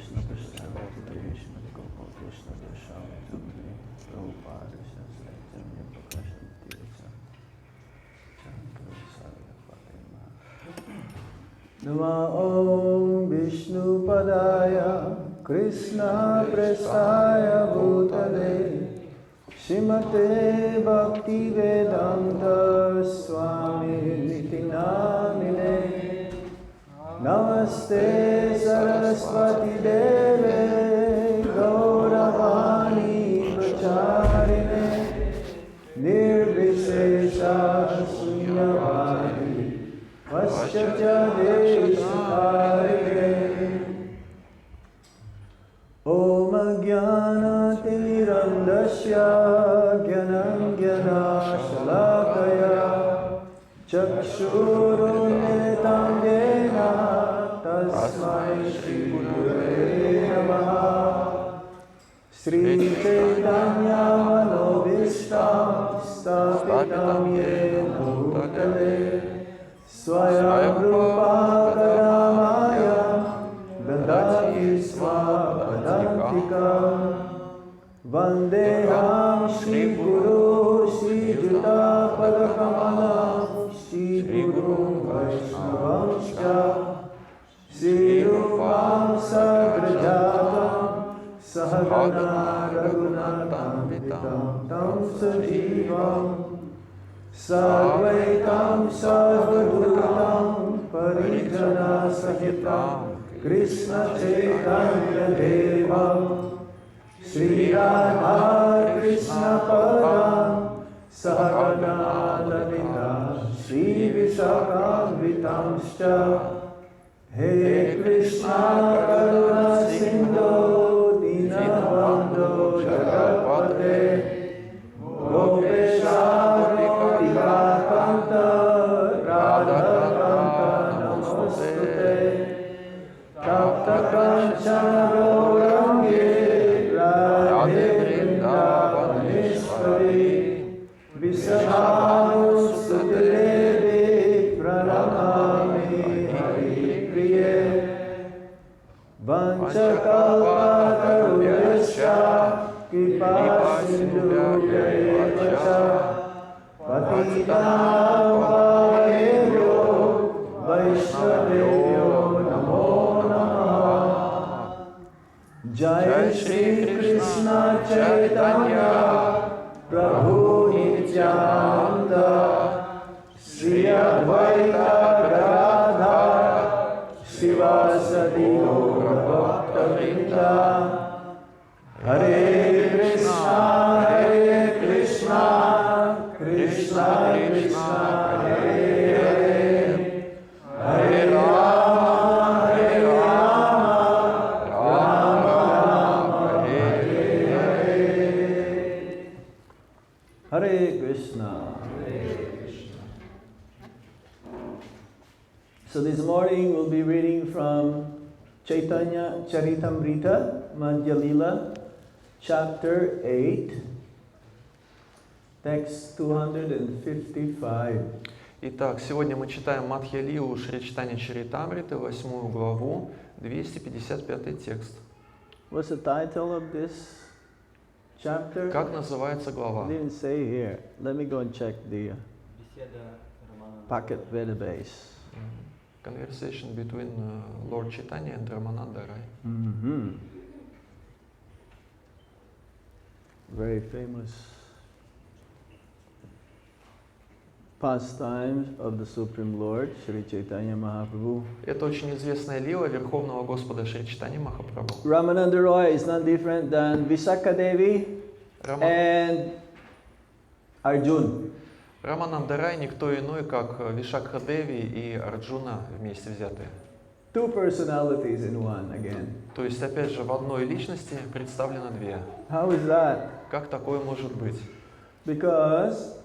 Krishna Krishna Krishna Krishna Deshami Tumni Prabhupada Shastra Prakasha Tirtha Chandra Sarya Fatima Nama Om Vishnu Padaya Krishna Prestaya Bhutale Shrimate Bhakti Vedanta Swami Niti Namine Namaste Saraswati Deve Gauravani Pracharine Nirvishesha Sunyavadi Vaschacha Deshakarine Om Jnana Tirandasya Jnanam Jnana Shalakaya Chakshurunmilitam Yena Tasmai Shri Gurave Namaha Shri Chaitanya Manobishtam Stapitam Yena Bhutale Swayam Rupa Karamaya Dadati Swapadantikam Vandeham Shri Guru Shri Juta Padakamalam Shri Guru Vaishnavamscha Shri Rupam Sagrajatam Sahagana Raghunatam Vitam Tam Sajivam Sadvaitam Sarvabhutam Parijana Sahitam Krishna Chaitanya Devam Shri Radha Krishna Padam Sahagana Lalita Shri Vishakam Vitamscha He Krishna Karuna Sindhu Dinabandhu Jagapate Gopesha Gopika Kanta Radha Kanta Namostute Tapta Kanchana Gaurangi Radhe Vrindavaneshwari Vishahanusutdevi Pranamami Hari Priye Vanchakalpatarubhyascha Kipasindhubhyacha Patitanam Pavanebhyo Vaishnavebhyo Namo Namaha Jai Shri Krishna Chaitanya Prabhu Nityananda Shri Advaita Gadadhar Shivasadi Gaura Bhakta Vrinda Hare Krishna Krishna Krishna Hare Hare Hare Rama Rama Rama Hare Hare Hare Krishna. So this morning we'll be reading from Chaitanya Charitamrita, Madhya Lila, chapter 8, text 255. Итак, сегодня мы читаем Мадхья Лилу Шри Чайтанья Чаритамриты, 8 главу, 255 текст. What's the title of this chapter? Как называется глава? I didn't say here. Let me go and check the pocket database. Conversation between Lord Chaitanya and Ramananda Rai. Very famous pastimes of the Supreme Lord, Shri Chaitanya Mahaprabhu. Это очень известная лила Верховного Господа Шри Чайтаньи Махапрабху. Ramananda Roy is not different than Visakha Devi and Arjun. Рамананда Рай никто иной, как Вишакха Деви и Арджуна вместе взятые. Two personalities in one again. То есть, опять же, в одной личности представлено две. How is that? Как такое может быть? Because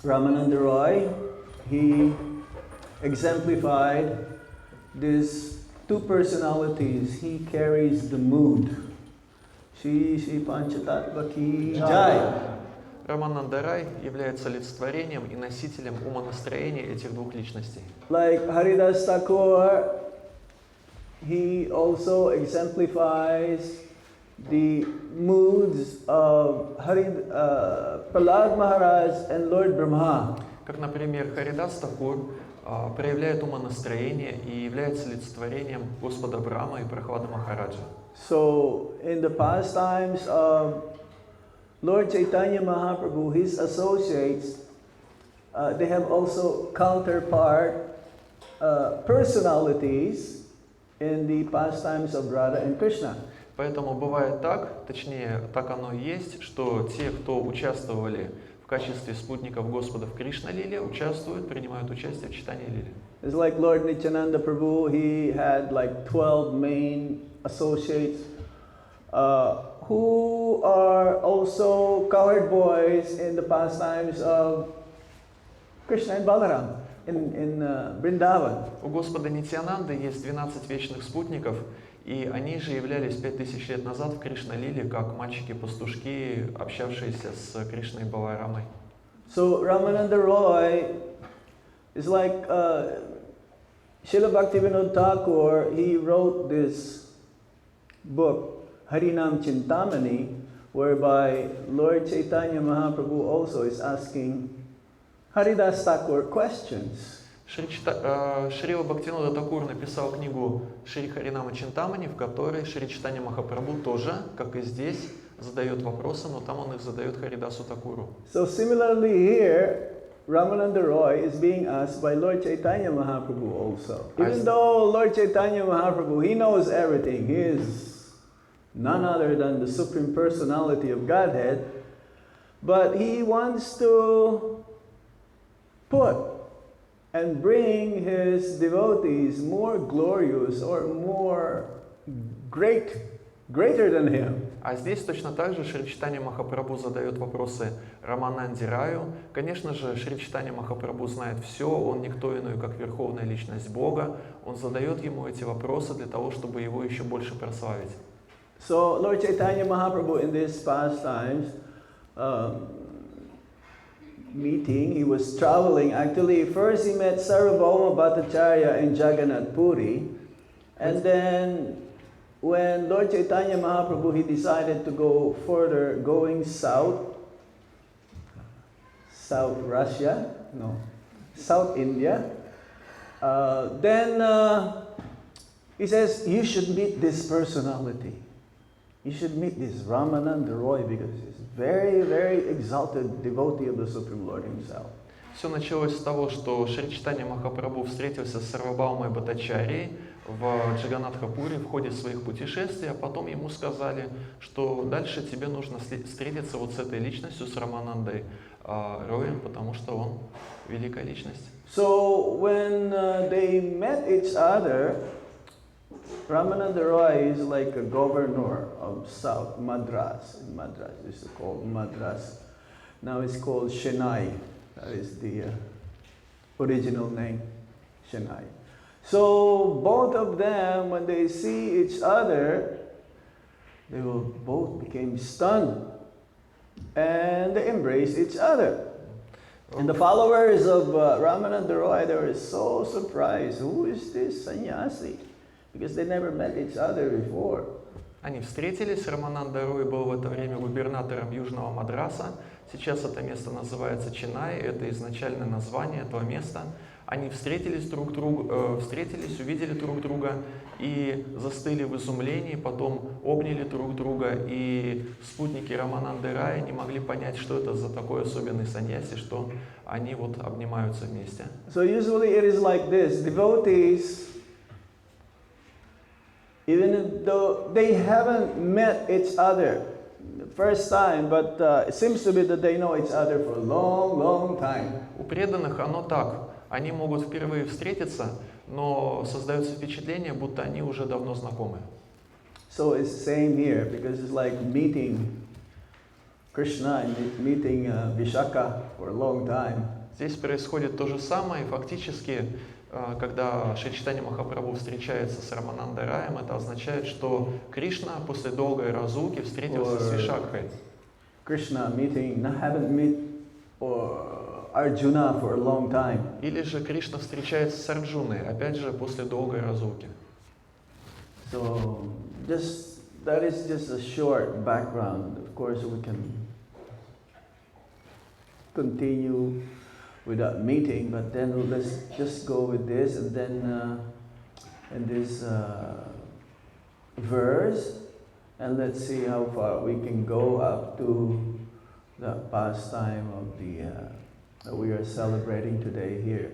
Ramananda Roy, he exemplified these two personalities. He carries the mood. Shri Panchatattva ki jai. Рамананда Рай является олицетворением и носителем умонастроения этих двух личностей. Like Haridas Thakur, he also exemplifies the moods of Prahlad Maharaj and Lord Brahma. Как, например, Харидас Такур проявляет умонастроение и является олицетворением Господа Брахмы и Прохлада Махараджа. So, in the pastimes of Lord Chaitanya Mahaprabhu, his associates, they have also counterpart personalities in the pastimes of Radha and Krishna. Поэтому бывает так, точнее, так оно и есть, что те, кто участвовали в качестве спутников Господа в Кришна-лиле, принимают участие в читании лили. It's like Lord Nityananda Prabhu, he had like 12 main associates who are also cowherd boys in the pastimes of Krishna and Balaram in Vrindavan. У Господа Нитьянанды есть 12 вечных спутников, и они же являлись 5000 лет назад в Кришна-лиле как мальчики-пастушки, общавшиеся с Кришной и Баларамой. So Ramananda Roy is like Srila Bhaktivinoda Thakur, he wrote this book, Harinam Chintamani, whereby Lord Chaitanya Mahaprabhu also is asking Haridas Thakur questions. Шрила Бхактивинода Такур написал книгу Шри Харинама Чинтамани, в которой Шри Чайтанья Махапрабху тоже, как и здесь, задает вопросы, но там он их задает Харидасу Такуру. So similarly here, Ramananda Roy is being asked by Lord Chaitanya Mahaprabhu also. Even though Lord Chaitanya Mahaprabhu, he knows everything, he is none other than the Supreme Personality of Godhead, but he wants to put and bring his devotees more glorious or more greater than him. А здесь точно так же Шри Чайтанья Махапрабху задает вопросы Рамананде Раю. Конечно же, Шри Чайтанья Махапрабху знает все, он никто иной, как Верховная Личность Бога. Он задает ему эти вопросы для того, чтобы его еще больше прославить. So Lord Chaitanya Mahaprabhu in these pastimes meeting, he was traveling. Actually, first he met Sarvabhauma Bhattacharya in Jagannath Puri, and then when Lord Chaitanya Mahaprabhu, he decided to go further, going south Russia, no, South India, then he says, you should meet this personality. You should meet this Ramananda Roy because he's very, very exalted devotee of the Supreme Lord himself. Все началось с того, что Шри Чайтанья Махапрабху встретился с Сарвабаумой Бхаттачарьей в Джаганатхапуре в ходе своих путешествий, а потом ему сказали, что дальше тебе нужно встретиться вот с этой личностью, с Раманандой Роем, потому что он великая личность. So when they met each other, Ramananda Roy is like a governor of South Madras. Madras is called Madras. Now it's called Chennai. That is the original name, Chennai. So both of them, when they see each other, they will both become stunned and they embrace each other. And the followers of Ramananda Roy, they were so surprised. Who is this sannyasi? Because they never met each other before. Они встретились, Рамананда Рой был в это время губернатором Южного Мадраса. Сейчас это место называется Ченнай, это изначальное название этого места. Они встретились, увидели друг друга и застыли в изумлении, потом обняли друг друга, и спутники Рамананды Рая не могли понять, что это за такой особенный саньяси, что они вот обнимаются вместе. So usually it is like this, devotees, even though they haven't met each other the first time, but it seems to be that they know each other for a long, long time. У преданных оно так. Они могут впервые встретиться, но создается впечатление, будто они уже давно знакомы. So it's the same here, because it's like meeting Krishna and meeting Vishaka for a long time. Здесь происходит то же самое, и фактически, когда Шри Чайтанья Махапрабху встречается с Раманандой Раем, это означает, что Кришна после долгой разлуки встретился с Вишакхой. Krishna haven't met Arjuna for a long time. Или же Кришна встречается с Арджуной, опять же после долгой разлуки. So that is just a short background. Of course, we can continue with that meeting, but then let's just go with this, and then in this verse, and let's see how far we can go up to the pastime of the that we are celebrating today here.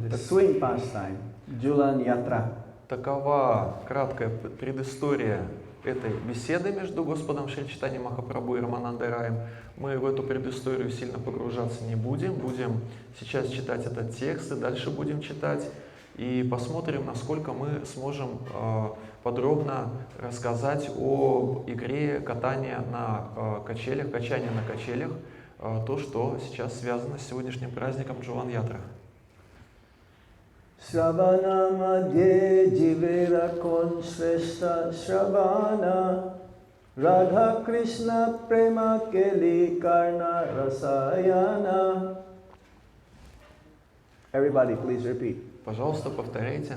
The swing pastime, Julan Yatra. Такова краткая предыстория этой беседы между Господом Шри Чайтаньей Махапрабху и Раманандой Раем. Мы в эту предысторию сильно погружаться не будем. Будем сейчас читать этот текст и дальше будем читать. И посмотрим, насколько мы сможем подробно рассказать об игре катания на качелях, качания на качелях, то, что сейчас связано с сегодняшним праздником Джулан Ятра. Shravana Madhya Jivera Kon Shrestha Shravana Radha Krishna Prema Keli Karna Rasayana. Everybody please repeat. Пожалуйста, повторяйте.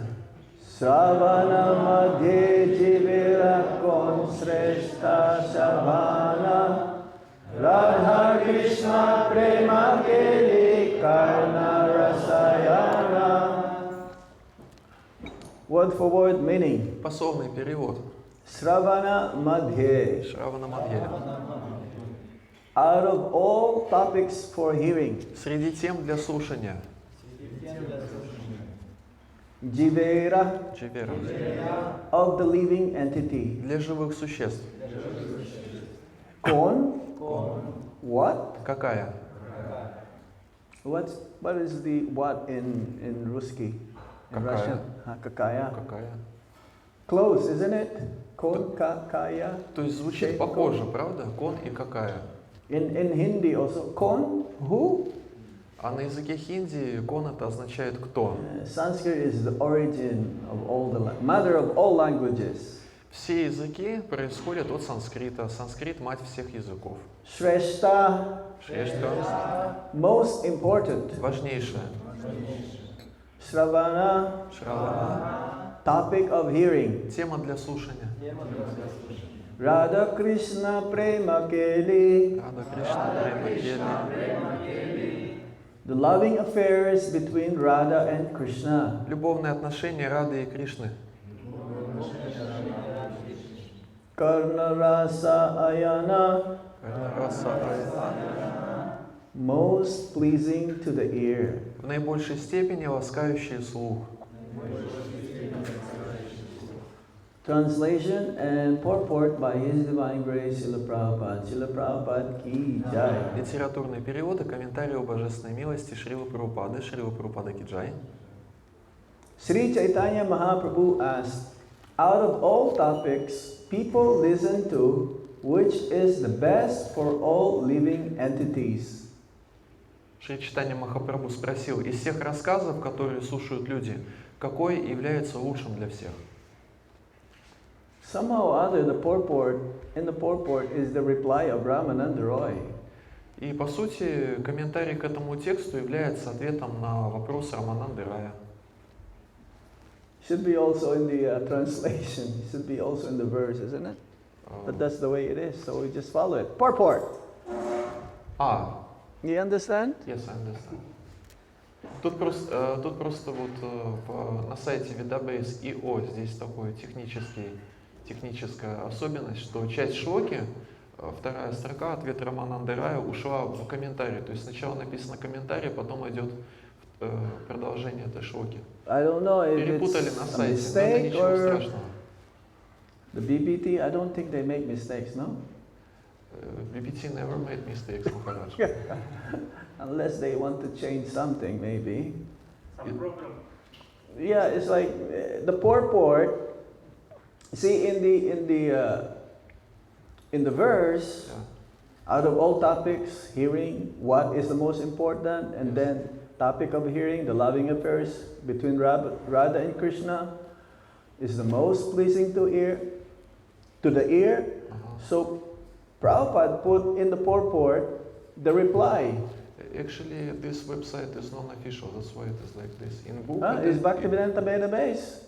Shravana Madhya Jivera Kon Shrestha Shravana Radha Krishna Prema Keli Karna Rasayana. Word for word meaning. Пословный перевод. Shravana Madhya. Шравана Мадхья. Out of all topics for hearing. Среди тем для слушания. Jivera. Дживера. Of the living entity. Для живых существ. Kon. What? Какая? What is the what in Ruski? In Какая. Russian? Kakaya. Какая? Close, isn't it? Kon, kakaya. То есть звучит похоже, правда? Кон и какая. In Hindi also. Kon, who? А на языке хинди кон это означает кто. Sanskrit is the origin of all the mother of all languages. Все языки происходят от санскрита. Санскрит – мать всех языков. Shrestha. Шрештха – Most important. важнейшее. Shravana. Шравана Topic of hearing. – тема для слушания. Radha Krishna Prema Keli. Рада Кришна, Према Кели. The loving affairs between Radha and Krishna. Любовные отношения Рады и Кришны. Karna Rasa Ayana. Раса Most pleasing to the ear. в наибольшей степени ласкающие слух. Translation and purport by His Divine Grace Srila Prabhupada. Srila Prabhupada ki jai. Литературный перевод и комментарий о божественной милости Шрилы Прабхупады. Шрила Прабхупада ки джай. Sri Chaitanya Mahaprabhu asked, out of all topics people listen to, which is the best for all living entities? Шри Чайтанья Махапрабху спросил, из всех рассказов, которые слушают люди, какой является лучшим для всех? Somehow or other, in the purport is the reply of Ramananda Roy. И по сути, комментарий к этому тексту является ответом на вопрос Рамананды Рая. Should be also in the translation. Should be also in the verse, isn't it? But that's the way it is, so we just follow it. Purport. You understand? Yes, I understand. Тут просто вот на сайте Vidabase ИО здесь такой техническая особенность, что часть шлоки, вторая строка, ответ Рамананды Рая, ушла в комментарий. То есть сначала написано комментарий, потом идет продолжение этой шлоки. I don't know if Перепутали it's на a сайте, но это mistake ничего or страшного. the BBT. I don't think they make mistakes, no? BBT never made mistakes, Maharaj. Unless they want to change something, maybe. Some program. Yeah, it's like the purport. See, in the verse, out of all topics, hearing, what is the most important, and then topic of hearing, the loving affairs between Radha and Krishna, is the most pleasing to the ear. So Prabhupada put in the purport the reply. Actually, this website is non-official. That's why it is like this. In book, It's Bhaktivedanta Database.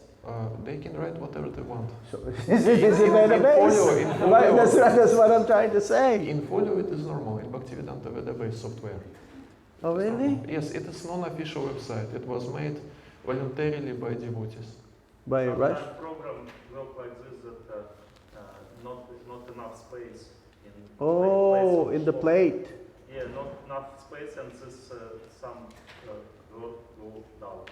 They can write whatever they want. So is it database? In folio. Right, that's what I'm trying to say. In folio it is normal, in Bhaktivedanta database software. Oh, really? Yes, it is non-official website. It was made voluntarily by devotees. By Rush? That program work like this that not enough space in Oh, place in the of- plate. Yeah, not enough space and this some go down.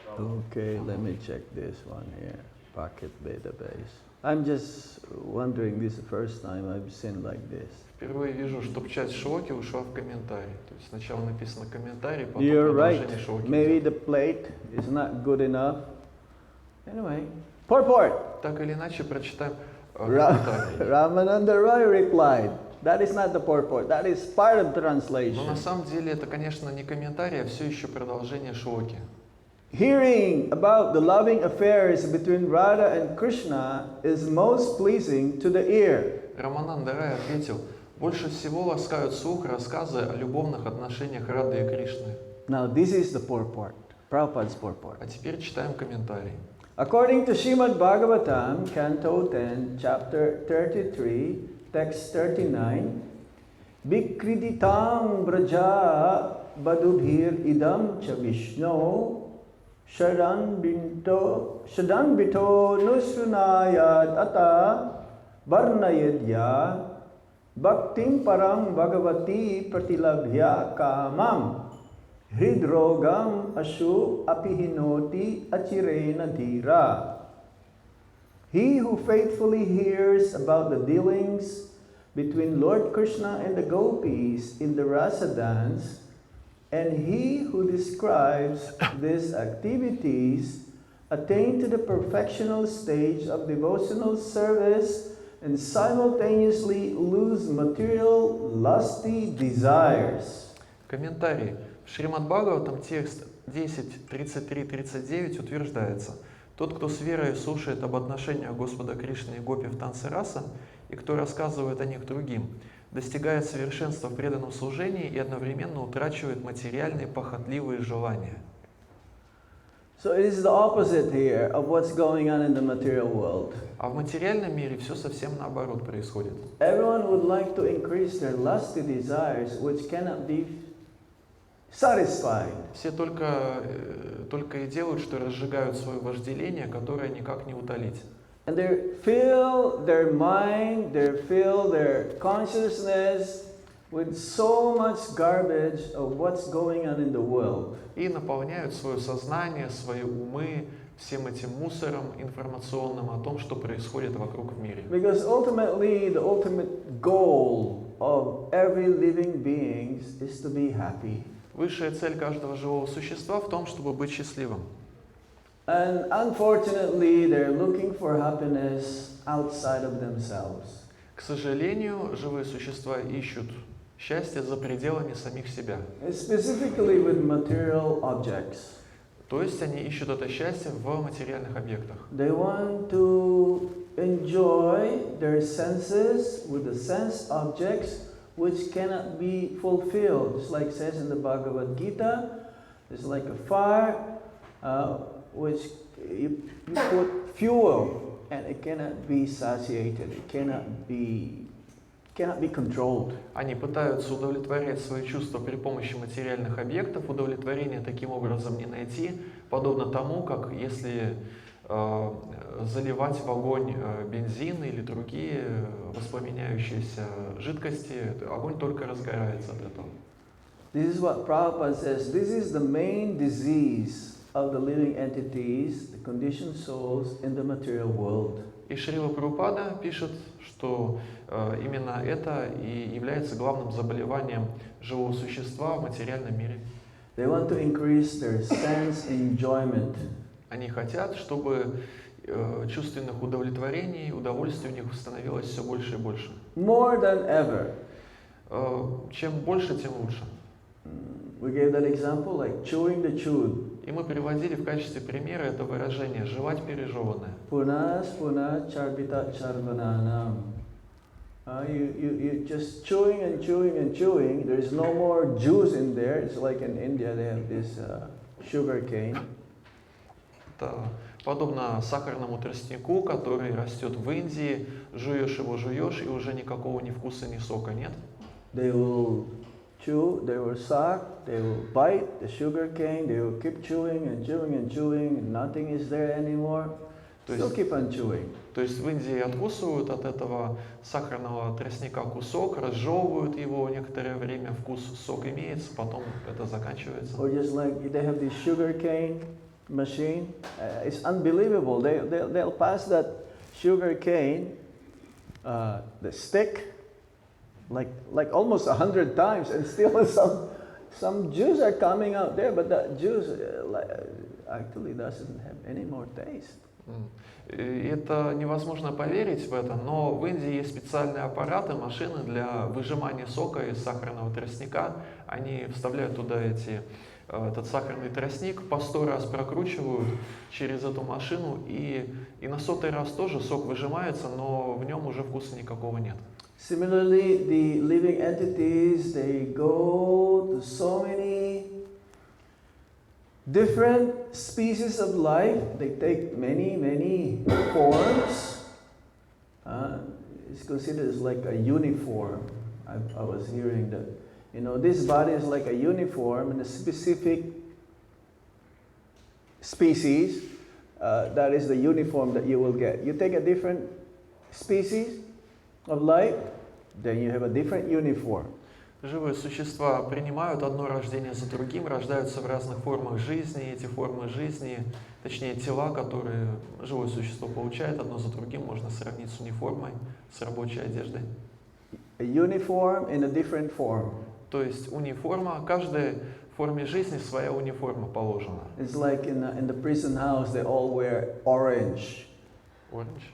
Okay, let me check this one here. Pocket database. I'm just wondering, this is the first time I've seen like this. Впервые вижу, чтобы часть шлоки ушла в комментарий. То есть сначала написано комментарий, потом You're right. продолжение шлоки. Maybe the plate is not good enough. Anyway, purport. Так или иначе, прочитаем комментарий. Ramananda Roy replied, that is not the purport, that is part of Но translation. на самом деле это, конечно, не комментарий, а все еще продолжение шлоки. Hearing about the loving affairs between Radha and Krishna is most pleasing to the ear. Рамананда Рай ответил, больше всего ласкают слух рассказы о любовных отношениях Рады и Кришны. Now this is the purport, Prabhupada's purport. А теперь читаем комментарий. According to Srimad Bhagavatam, Canto 10, Chapter 33, Text 39, Vikriditam Braja Badubhir Idam Cha Vishnu Shadanbito Nusunayad Ata Varnayadya Bhaktim Param Bhagavati Pratilabhya Kamam Hridrogam Ashu Apihinoti Achirena Dhira. He who faithfully hears about the dealings between Lord Krishna and the gopis in the rasa dance, and he who describes these activities attain to the perfectional stage of devotional service and simultaneously lose material lusty desires. Комментарий. В Шримад Бхагаватам текст 10.33.39 утверждается: тот, кто с верой слушает об отношениях Господа Кришны и гопи в танце раса, и кто рассказывает о них другим, достигает совершенства в преданном служении и одновременно утрачивает материальные похотливые желания. So it is the opposite here of what's going on in the material world. А в материальном мире все совсем наоборот происходит. Everyone would like to increase their lusty desires, which cannot be satisfied. Все только и делают, что разжигают свое вожделение, которое никак не утолить. And they fill their mind, they fill their consciousness with so much garbage of what's going on in the world. И наполняют свое сознание, свои умы всем этим мусором информационным о том, что происходит вокруг в мире. Because ultimately, the ultimate goal of every living being is to be happy. Высшая цель каждого живого существа в том, чтобы быть счастливым. And unfortunately, they're looking for happiness outside of themselves. К сожалению, живые существа ищут счастье за пределами самих себя. Specifically with material objects. То есть они ищут это счастье в материальных объектах. They want to enjoy their senses with the sense objects which cannot be fulfilled. Just like it says in the Bhagavad Gita, it's like a fire which you put fuel and it cannot be satiated. It cannot be controlled. Они пытаются удовлетворять свои чувства при помощи материальных объектов. Удовлетворение таким образом не найти, подобно тому, как если заливать в огонь бензин или другие воспламеняющиеся жидкости, огонь только разгорается от этого. This is what Prabhupada says. This is the main disease of the living entities, the conditioned souls in the material world. И Шрила Прабхупада пишет, что именно это и является главным заболеванием живого существа в материальном мире. They want to increase their sense enjoyment. Они хотят, чтобы чувственных удовлетворений, удовольствий у них становилось все больше и больше. More than ever. Чем больше, тем лучше. We gave that example like chewing the chewed. И мы приводили в качестве примера это выражение «жевать пережеванное». Punas puna charbita charvananam. You just chewing and chewing and chewing. There is no more juice in there. It's like in India they have this sugar cane. Это Подобно сахарному тростнику, который растет в Индии, жуешь его, жуешь, и уже никакого ни вкуса, ни сока нет. They will chew, they will suck, they will bite the sugar cane, they will keep chewing and chewing and chewing, and nothing is there anymore. Still keep on chewing. То есть в Индии откусывают от этого сахарного тростника кусок, разжевывают его некоторое время, вкус сок имеется, потом это заканчивается. Or just like they have this sugar cane machine, it's unbelievable. They'll pass that sugar cane, the stick, like almost 100 times, and still some juice are coming out there, but that juice actually doesn't have any more taste. И это невозможно поверить в это, но в Индии есть специальные аппараты, машины для выжимания сока из сахарного тростника. Они вставляют туда этот сахарный тростник, по 100 раз прокручивают через эту машину, и на 100-й раз тоже сок выжимается, но в нем уже вкуса никакого нет. Similarly, the living entities, they go to so many different species of life. They take many forms. It's considered as like a uniform. I was hearing that, this body is like a uniform, and a specific species, that is the uniform that you will get. You take a different species of life, then you have a different uniform. Живые существа принимают одно рождение за другим, рождаются в разных формах жизни. Эти формы жизни, точнее тела, которые живое существо получает одно за другим, можно сравнить с униформой, с рабочей одеждой. A uniform in a different form. То есть униформа, каждой форме жизни своя униформа положена. It's like in the prison house, they all wear orange. Orange.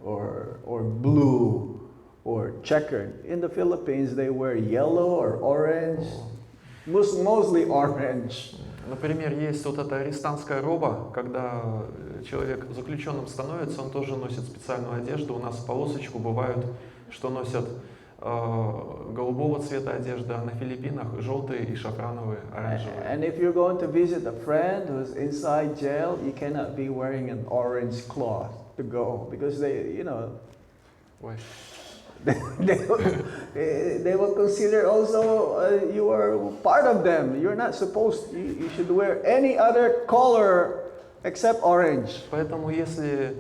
Or blue. Or checkered. In the Philippines, they wear yellow or orange, mostly orange. Например, есть вот эта арестантская роба, когда человек заключенным становится, он тоже носит специальную одежду. У нас полосочку бывают, что носят голубого цвета одежды, а на Филиппинах желтые и шафрановые, оранжевые. And if you're going to visit a friend who's inside jail, you cannot be wearing an orange cloth to go, because they will consider also you are part of them. You're not supposed. You should wear any other color except orange. Поэтому если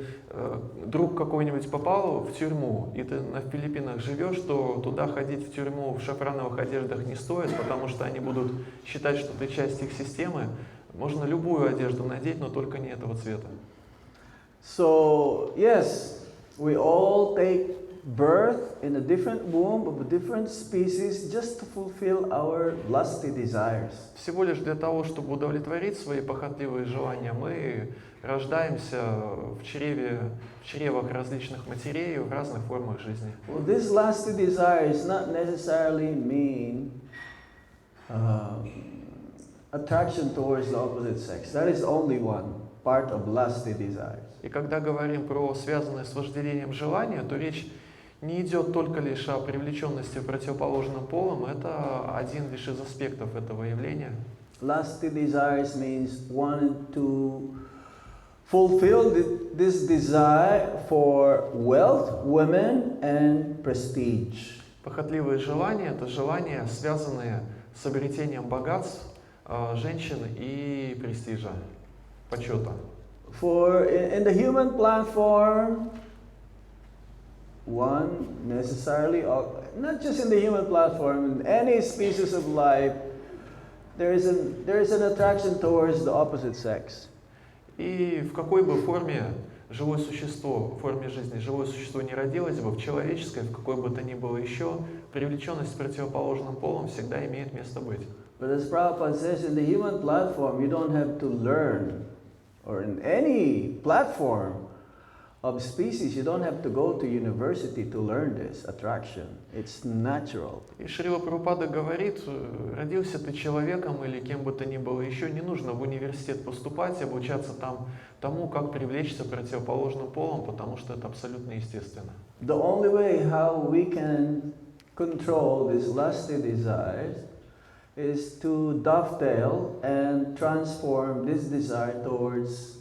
друг какой-нибудь попал в тюрьму, и ты на Филиппинах живешь, то туда ходить в тюрьму в шафрановых одеждах не стоит, потому что они будут считать, что ты часть их системы. Можно любую одежду надеть, но только не этого цвета. So yes, we all take birth in a different womb of a different species just to fulfill our lusty desires. Всего лишь для того, чтобы удовлетворить свои похотливые желания, мы рождаемся в чревах различных матерей в разных формах жизни. Well, this lusty desires not necessarily mean attraction towards the opposite sex. That is only one part of lusty desires. И когда говорим про связанное с вожделением желания, то речь не идет только лишь о привлеченности противоположным полом, это один лишь из аспектов этого явления. Lusty desires means wanting to fulfill this desire for wealth, women, and prestige. Похотливые желания – это желания, связанные с обретением богатств, женщин и престижа, почета. For in the human platform, one necessarily, not just in the human platform, in any species of life, there is an attraction towards the opposite sex. И в какой бы форме живое существо, в форме жизни живое существо не родилось бы, в человеческой, в какой бы то ни было еще, привлеченность к противоположным полам всегда имеет место быть. But as Prabhupada says, in the human platform, you don't have to learn, or in any platform of species, you don't have to go to university to learn this attraction. It's natural. И Шрила Прабхупада говорит, родился ты человеком или кем бы то ни было еще, не нужно в университет поступать, обучаться там тому, как привлечься противоположным полом, потому что это абсолютно естественно. The only way how we can control these lusty desires is to dovetail and transform this desire towards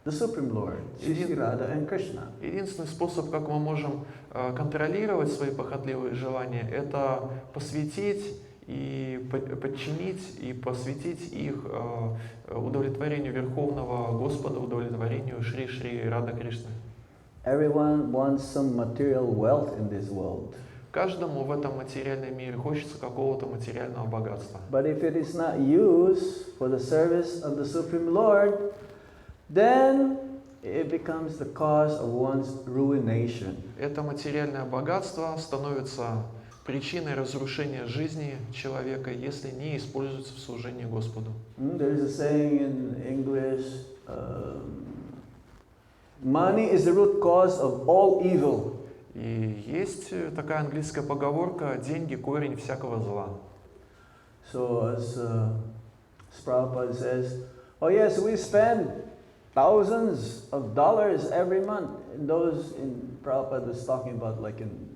the Supreme Lord, Shri Radha and Krishna. Единственный способ, как мы можем контролировать свои похотливые желания, это посвятить и подчинить и посвятить их удовлетворению Верховного Господа, удовлетворению Шри Рада Кришны. Everyone wants some material wealth in this world. Каждому в этом материальном мире хочется какого-то материального богатства. But if it is not used for the service of the Supreme Lord, then it becomes the cause of one's ruination. Это материальное богатство становится причиной разрушения жизни человека, если не используется в служении Господу. There is a saying in English, money is the root cause of all evil. И есть такая английская поговорка: деньги – корень всякого зла. So as Prabhupada says, oh yes, we spend thousands of dollars every month. And those in Prabhupada was talking about like in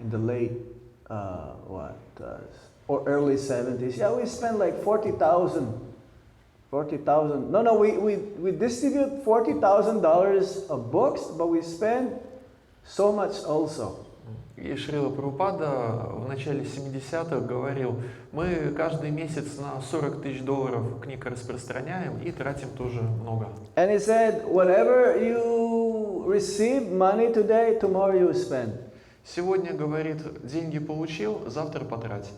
the late or early 70s. Yeah, we spend like 40,000. No, we distribute $40,000 of books, but we spend so much also. И Шрила Прабхупада в начале 70-х говорил: мы каждый месяц на $40 тысяч книг распространяем и тратим тоже много. And he said, whatever you receive money today, tomorrow you spend. Сегодня, говорит, деньги получил, завтра потрать.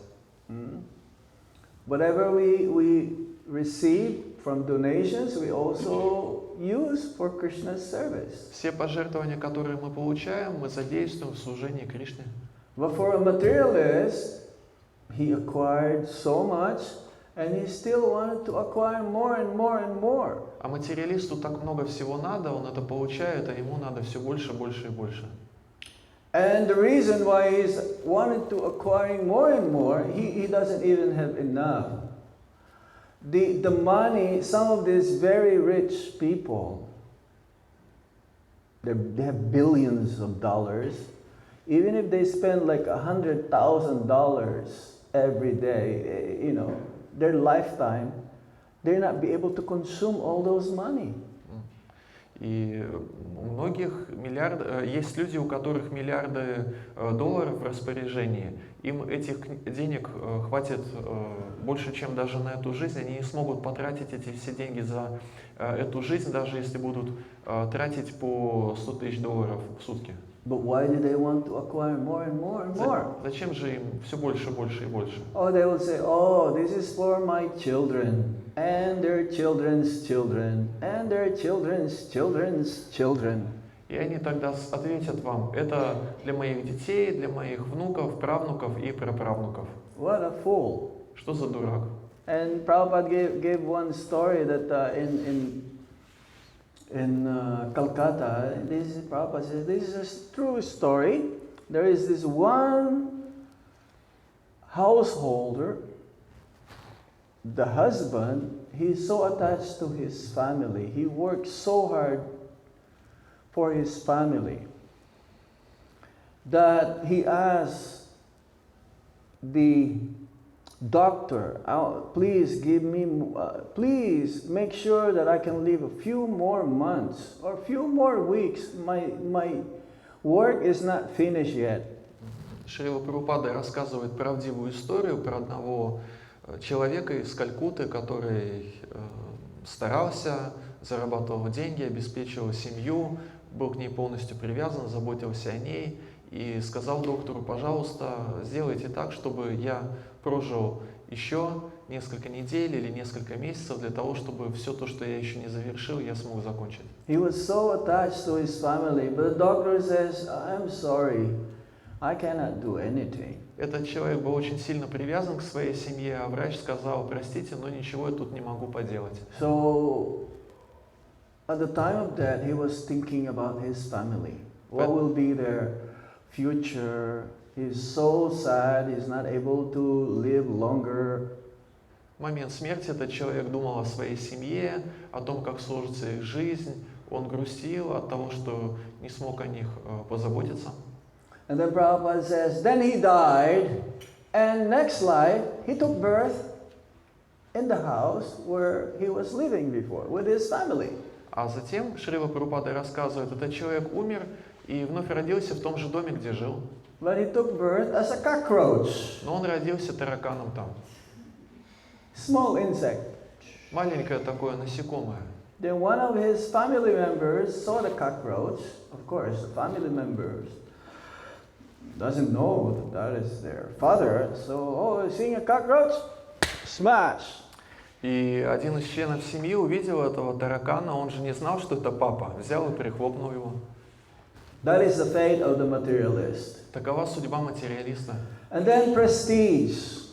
Whatever we receive from donations, we also use for Krishna's service. Все пожертвования, которые мы получаем, мы задействуем в служении Кришне. But for a materialist, he acquired so much, and he still wanted to acquire more and more and more. А материалисту так много всего надо, он это получает, а ему надо все больше, больше и больше. And the reason why he's wanted to acquiring more and more, he doesn't even have enough. The money, some of these very rich people, they have billions of dollars. Even if they spend like $100,000 every day, their lifetime, they're not be able to consume all those money. И у многих есть люди, у которых миллиарды долларов в распоряжении. Им этих денег хватит больше, чем даже на эту жизнь. Они не смогут потратить эти все деньги за эту жизнь, даже если будут тратить по $100 тысяч в сутки. But why do they want to acquire more and more and more? Зачем же им все больше, больше и больше? Oh, they will say, oh, this is for my children, and their children's children, and their children's children's children. И они тогда ответят вам: это для моих детей, для моих внуков, правнуков и праправнуков. What a fool! Что за дурак? And Prabhupada gave one story that in Calcutta, Prabhupada says, this is a true story. There is this one householder, the husband, he's so attached to his family. He works so hard for his family that he asks the doctor, please please make sure that I can live a few more months or a few more weeks. My work is not finished yet. Шрила Прабхупада рассказывает правдивую историю про одного человека из Калькутты, который старался, зарабатывал деньги, обеспечивал семью, был к ней полностью привязан, заботился о ней и сказал доктору: пожалуйста, сделайте так, чтобы я прожил еще несколько недель или несколько месяцев для того, чтобы все то, что я еще не завершил, я смог закончить. He was so attached to his family, but the doctor says, I'm sorry, I cannot do anything. Этот человек был очень сильно привязан к своей семье, а врач сказал: простите, но ничего я тут не могу поделать. So at the time of death, he was thinking about his family. What will be their future? He's so sad, he's not able to live longer. В момент смерти этот человек думал о своей семье, о том, как сложится их жизнь. Он грустил от того, что не смог о них позаботиться. And then Prabhupada says, then he died, and next life, he took birth in the house where he was living before, with his family. А затем Шрила Прабхупада рассказывает, этот человек умер и вновь родился в том же доме, где жил. But he took birth as a cockroach, Но он родился тараканом там. small insect. Маленькое такое насекомое. Then one of his family members saw the cockroach. Of course, the family members doesn't know that is their father. So, oh, seeing a cockroach, smash. И один из членов семьи увидел этого таракана, он же не знал, что это папа. Взял и прихлопнул его. That is the fate of the materialist. Такова судьба материалиста. And then prestige.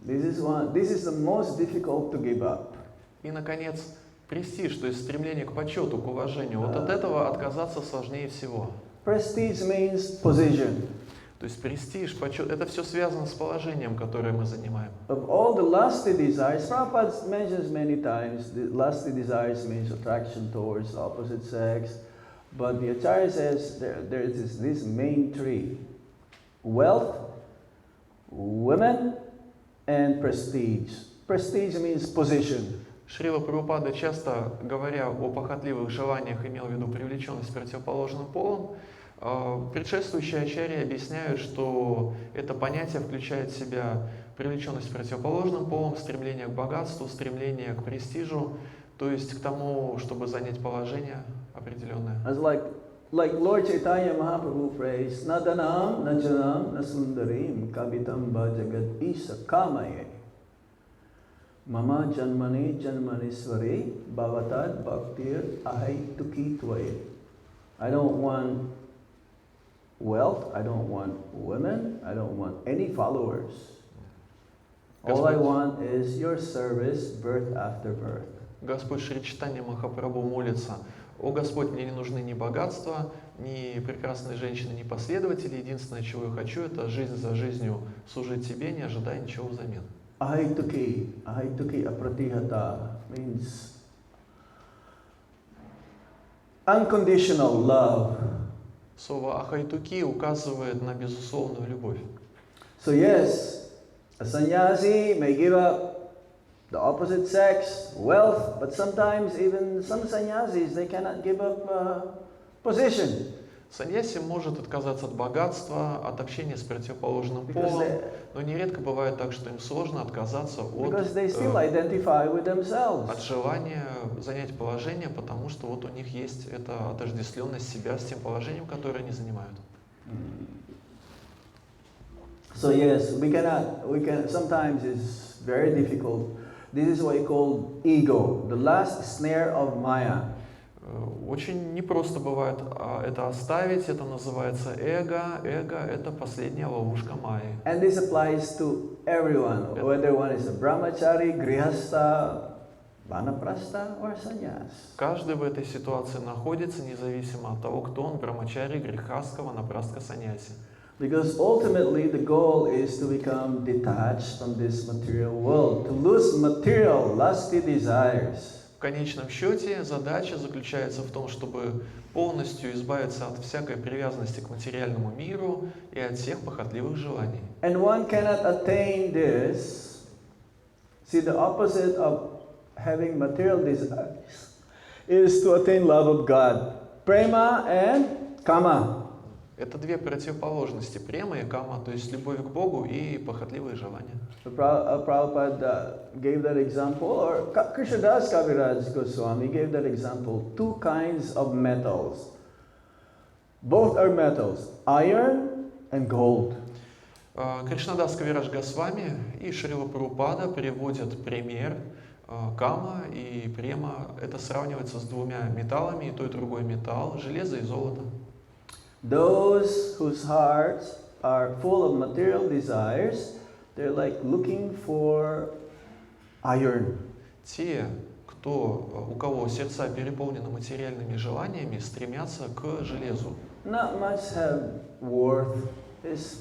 This is the most difficult to give up. И, наконец, престиж, то есть стремление к почету, к уважению. Вот от этого отказаться сложнее всего. Prestige means position. То есть престиж, почет, это все связано с положением, которое мы занимаем. Of all the lusty desires, Prabhupada mentions many times, the lusty desires means attraction towards the opposite sex. But the Acharya says there is this main three: wealth, women, and prestige. Prestige means position. Шрила Прабхупада, часто говоря о похотливых желаниях, имел в виду привлеченность к противоположным полам. Предшествующие ачарьи объясняют, что это понятие включает в себя привлеченность к противоположным полам, стремление к богатству, стремление к престижу, то есть к тому, чтобы занять положение определенное. As like Lord Chaitanya Mahaprabhu prays, Nadanam, Najanam, Nasundarim, Kavitam Bhajagat Isa Kamaye. Mama Janmani Janmaniswari Bhavatad Bhaktir Ahai Tuki Tvaye. I don't want wealth, I don't want women, I don't want any followers. All I want is your service, birth after birth. Господь Шри Чайтанья Махапрабху молится: «О Господь, мне не нужны ни богатства, ни прекрасные женщины, ни последователи. Единственное, чего я хочу, это жизнь за жизнью служить Тебе, не ожидая ничего взамен». Ahituki apratihata means unconditional love. Слово «ахайтуки» указывает на безусловную любовь. So yes, a sannyasi may give up the opposite sex, wealth, but sometimes even some sannyasis, they cannot give up position. Саньяси может отказаться от богатства, от общения с противоположным полом, но нередко бывает так, что им сложно отказаться от желания занять положение, потому что вот у них есть эта отождествленность себя с тем положением, которое они занимают. So yes, we can. Sometimes it's very difficult. This is what we call ego, the last snare of Maya. Очень непросто бывает это оставить, это называется эго. Эго – это последняя ловушка Майи. And this applies to everyone, whether one is a brahmachari, grihastha, vanaprastha or sannyas. Каждый в этой ситуации находится, независимо от того, кто он, брамачари, грихастха, ванапрастха, саньяси. Because ultimately the goal is to become detached from this material world, to lose material, lusty desires. В конечном счете задача заключается в том, чтобы полностью избавиться от всякой привязанности к материальному миру и от всех похотливых желаний. And one cannot attain this. See, the opposite of having material desires is to attain love of God. Prema and kama. Это две противоположности: према и кама, то есть любовь к Богу и похотливые желания. Prabhupada gave that example, or Krishnadas Kaviraj Goswami gave that example. Two kinds of metals. Both are metals, iron and gold. Кришнадас Кавирадж Госвами и Шрила Прабхупада приводят пример кама и према. Это сравнивается с двумя металлами, и то и другой металл, железо и золото. Those whose hearts are full of material desires, they're like looking for iron. Те, у кого сердца переполнены материальными желаниями, стремятся к железу. Not much have worth, is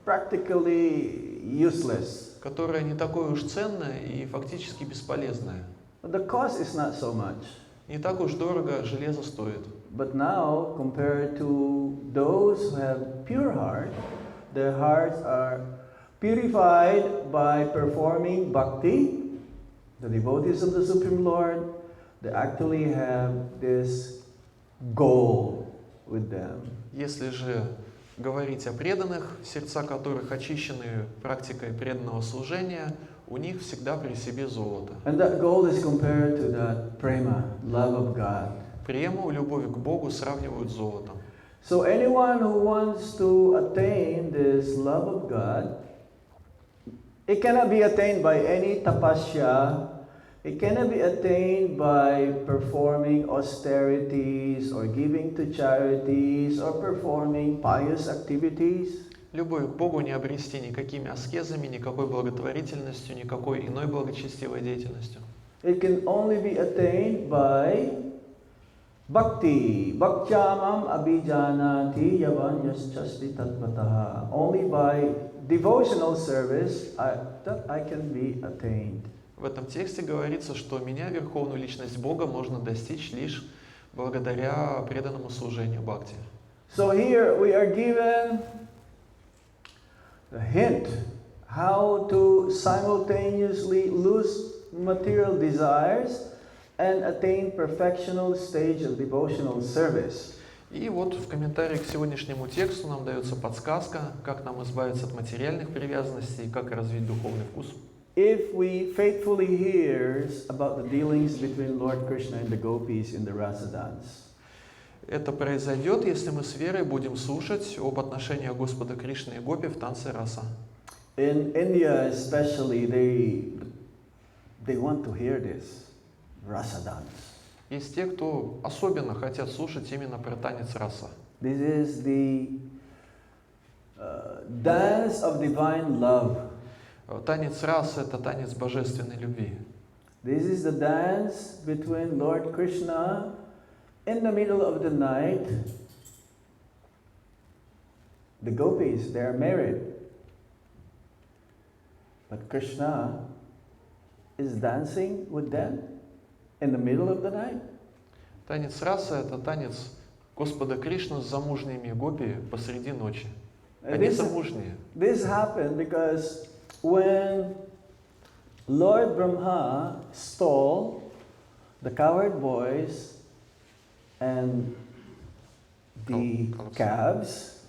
practically useless. Которое не такое уж ценное и фактически бесполезное. But the cost is not so much. Не так уж дорого железо стоит. But now, compared to those who have pure heart, their hearts are purified by performing bhakti, the devotees of the Supreme Lord. they actually have this goal with them. Если же говорить о преданных, сердца которых очищены практикой преданного служения, у них всегда при себе золото. And that goal is compared to that prema, love of God. Прему, любовь к Богу сравнивают с золотом. So anyone who wants to attain this love of God, it cannot be attained by any tapasya. It cannot be attained by performing austerities or giving to charities or performing pious activities. Любовь к Богу не обрести никакими аскезами, никакой благотворительностью, никакой иной благочестивой деятельностью. It can only be attained by bhakti. Bhaktyamam abhijanati yavan yaschasti tattvataha. Only by devotional service that I can be attained. В этом тексте говорится, что меня, верховную личность Бога, можно достичь лишь благодаря преданному служению бхакти. So here we are given a hint how to simultaneously lose material desires and attain perfectional stage of devotional service. И вот в комментарии к сегодняшнему тексту нам дается подсказка, как нам избавиться от материальных привязанностей и как развить духовный вкус. If we faithfully hear about the dealings between Lord Krishna and the gopis in the Rasa dance. Это произойдет, если мы с верой будем слушать об отношениях Господа Кришны и Гопи в танце раса. In India especially, they want to hear this Rasa dance. Есть те, кто особенно хотят слушать именно про танец раса. This is the dance of divine love. Танец раса — это танец божественной любви. This is the dance between Lord Krishna in the middle of the night. The gopis, they are married. But Krishna is dancing with them in the middle of the night. Танец раса — это танец Господа Кришны с замужними гопи посреди ночи. Они замужние. This happened because when Lord Brahma stole the cowherd boys and the calves,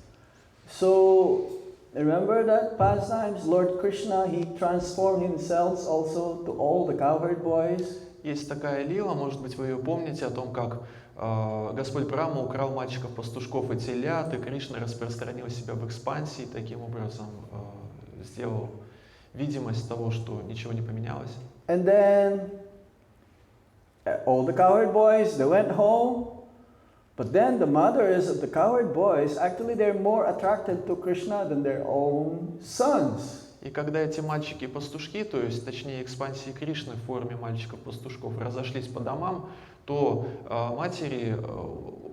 so remember that pastimes, Lord Krishna, he transformed himself also to all the cowherd boys. Есть такая лила, может быть, вы ее помните, о том, как Господь Брахма украл мальчиков-пастушков и телят, и Кришна распространил себя в экспансии, таким образом сделал видимость того, что ничего не поменялось. And then all the cowherd boys, they went home. But then the mothers of the cowherd boys, actually they're more attracted to Krishna than their own sons. И когда эти мальчики-пастушки, то есть, точнее, экспансии Кришны в форме мальчиков-пастушков разошлись по домам, то матери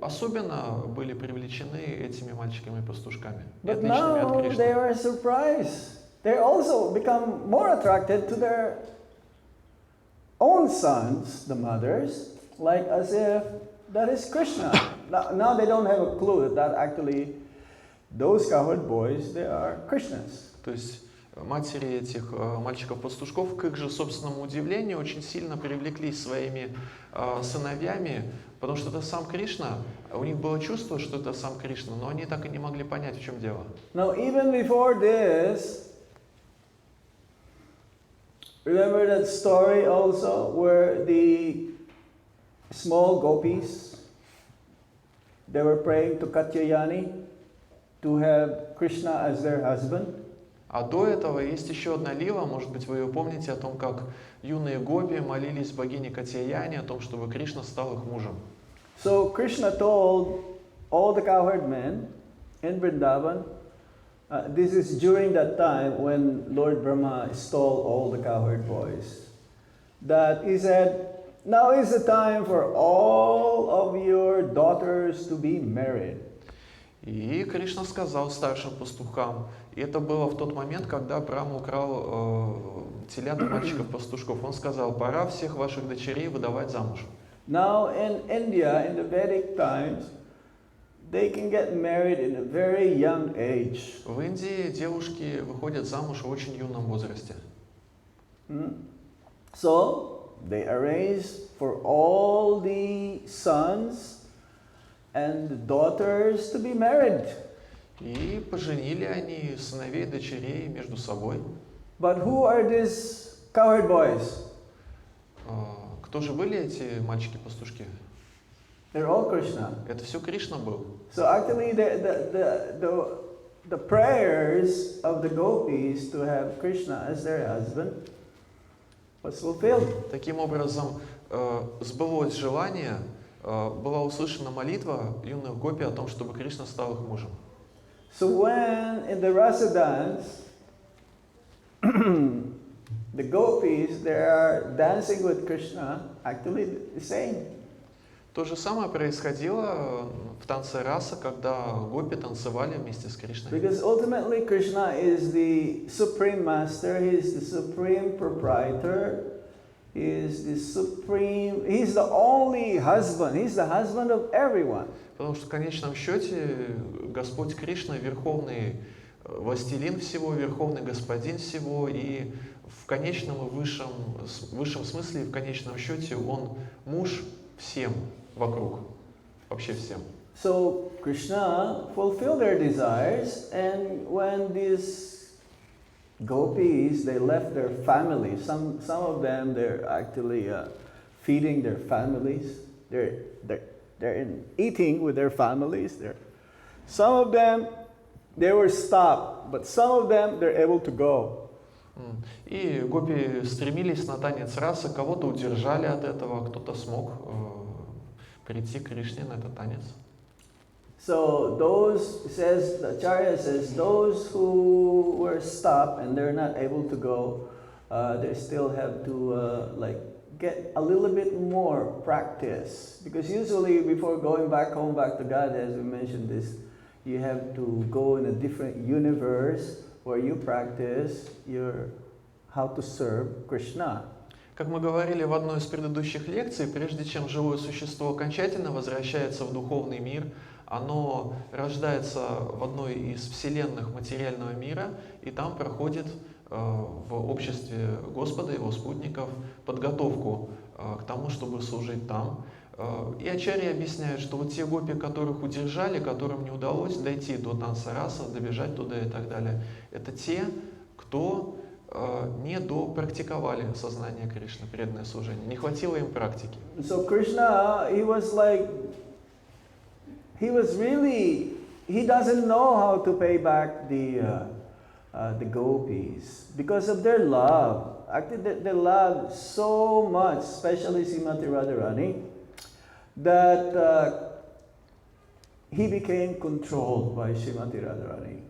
особенно были привлечены этими мальчиками-пастушками, But отличными от now Кришны. they were surprised. They also become more attracted to their own sons, the mothers, like as if that is Krishna. Now they don't have a clue that actually those cowherd boys, they are Krishnas. То есть матери этих мальчиков-пастушков, к их же собственному удивлению, очень сильно привлеклись своими сыновьями, потому что это сам Кришна. У них было чувство, что это сам Кришна, но они так и не могли понять, в чем дело. Now even before this, remember that story also where the small gopis, they were praying to Katyayani to have Krishna as their husband. А до этого есть еще одна лила, может быть, вы ее помните, о том, как юные гопи молились богине Катьяяне о том, чтобы Кришна стал их мужем. So Krishna told all the cowherd men in Vrindavan, this is during that time when Lord Brahma stole all the cowherd boys, that he said, now is the time for all of your daughters to be married. И Кришна сказал старшим пастухам, и это было в тот момент, когда Брахма украл телят мальчиков-пастушков. Он сказал, пора всех ваших дочерей выдавать замуж. Now in India, in the Vedic times, they can get married in a very young age. В Индии девушки выходят замуж в очень юном возрасте. So they arranged for all the sons and the daughters to be married. И поженили они сыновей и дочерей между собой. But who are these cowherd boys? Кто же были эти мальчики-пастушки? They're all Krishna. Это все Кришна был. So actually the prayers of the gopis to have Krishna as their husband was fulfilled. Таким образом, сбылось желание, была услышана молитва юных гопи о том, чтобы Кришна стал их мужем. So when in the rasa dance, the gopis, they are dancing with Krishna, actually the same. То же самое происходило в танце раса, когда гопи танцевали вместе с Кришной. Because ultimately Krishna is the supreme master, he is the supreme proprietor, he is the supreme, he's the only husband, he's the husband of everyone. Потому что в конечном счете Господь Кришна верховный властелин всего, верховный господин всего, и в конечном и высшем смысле, в конечном счете, он муж всем вокруг, вообще всем. So Krishna fulfilled their desires, and when these gopis, they left their families, some of them, they're actually feeding their families, they're eating with their families. Some of them, they were stopped, but some of them, they're able to go. И гопи стремились на танец расы, кого-то удержали от этого, кто-то смог прийти к Кришне на этот танец. So those, says, the Acharya says, those who were stopped and they're not able to go, they still have to get a little bit more practice. Because usually before going back home, back to God, as we mentioned this, you have to go in a different universe where you practice how to serve Krishna. Как мы говорили в одной из предыдущих лекций, прежде чем живое существо окончательно возвращается в духовный мир, оно рождается в одной из вселенных материального мира, и там проходит в обществе Господа и его спутников подготовку к тому, чтобы служить там. И ачарьи объясняют, что вот те гопи, которых удержали, которым не удалось дойти до танца раса, добежать туда и так далее, это те, кто не допрактиковали сознание Кришны, преданное служение. Не хватило им практики. So Krishna, he doesn't know how to pay back the gopis because of their love. Actually, they love so much, especially Srimati Radharani, that he became controlled by Srimati Radharani.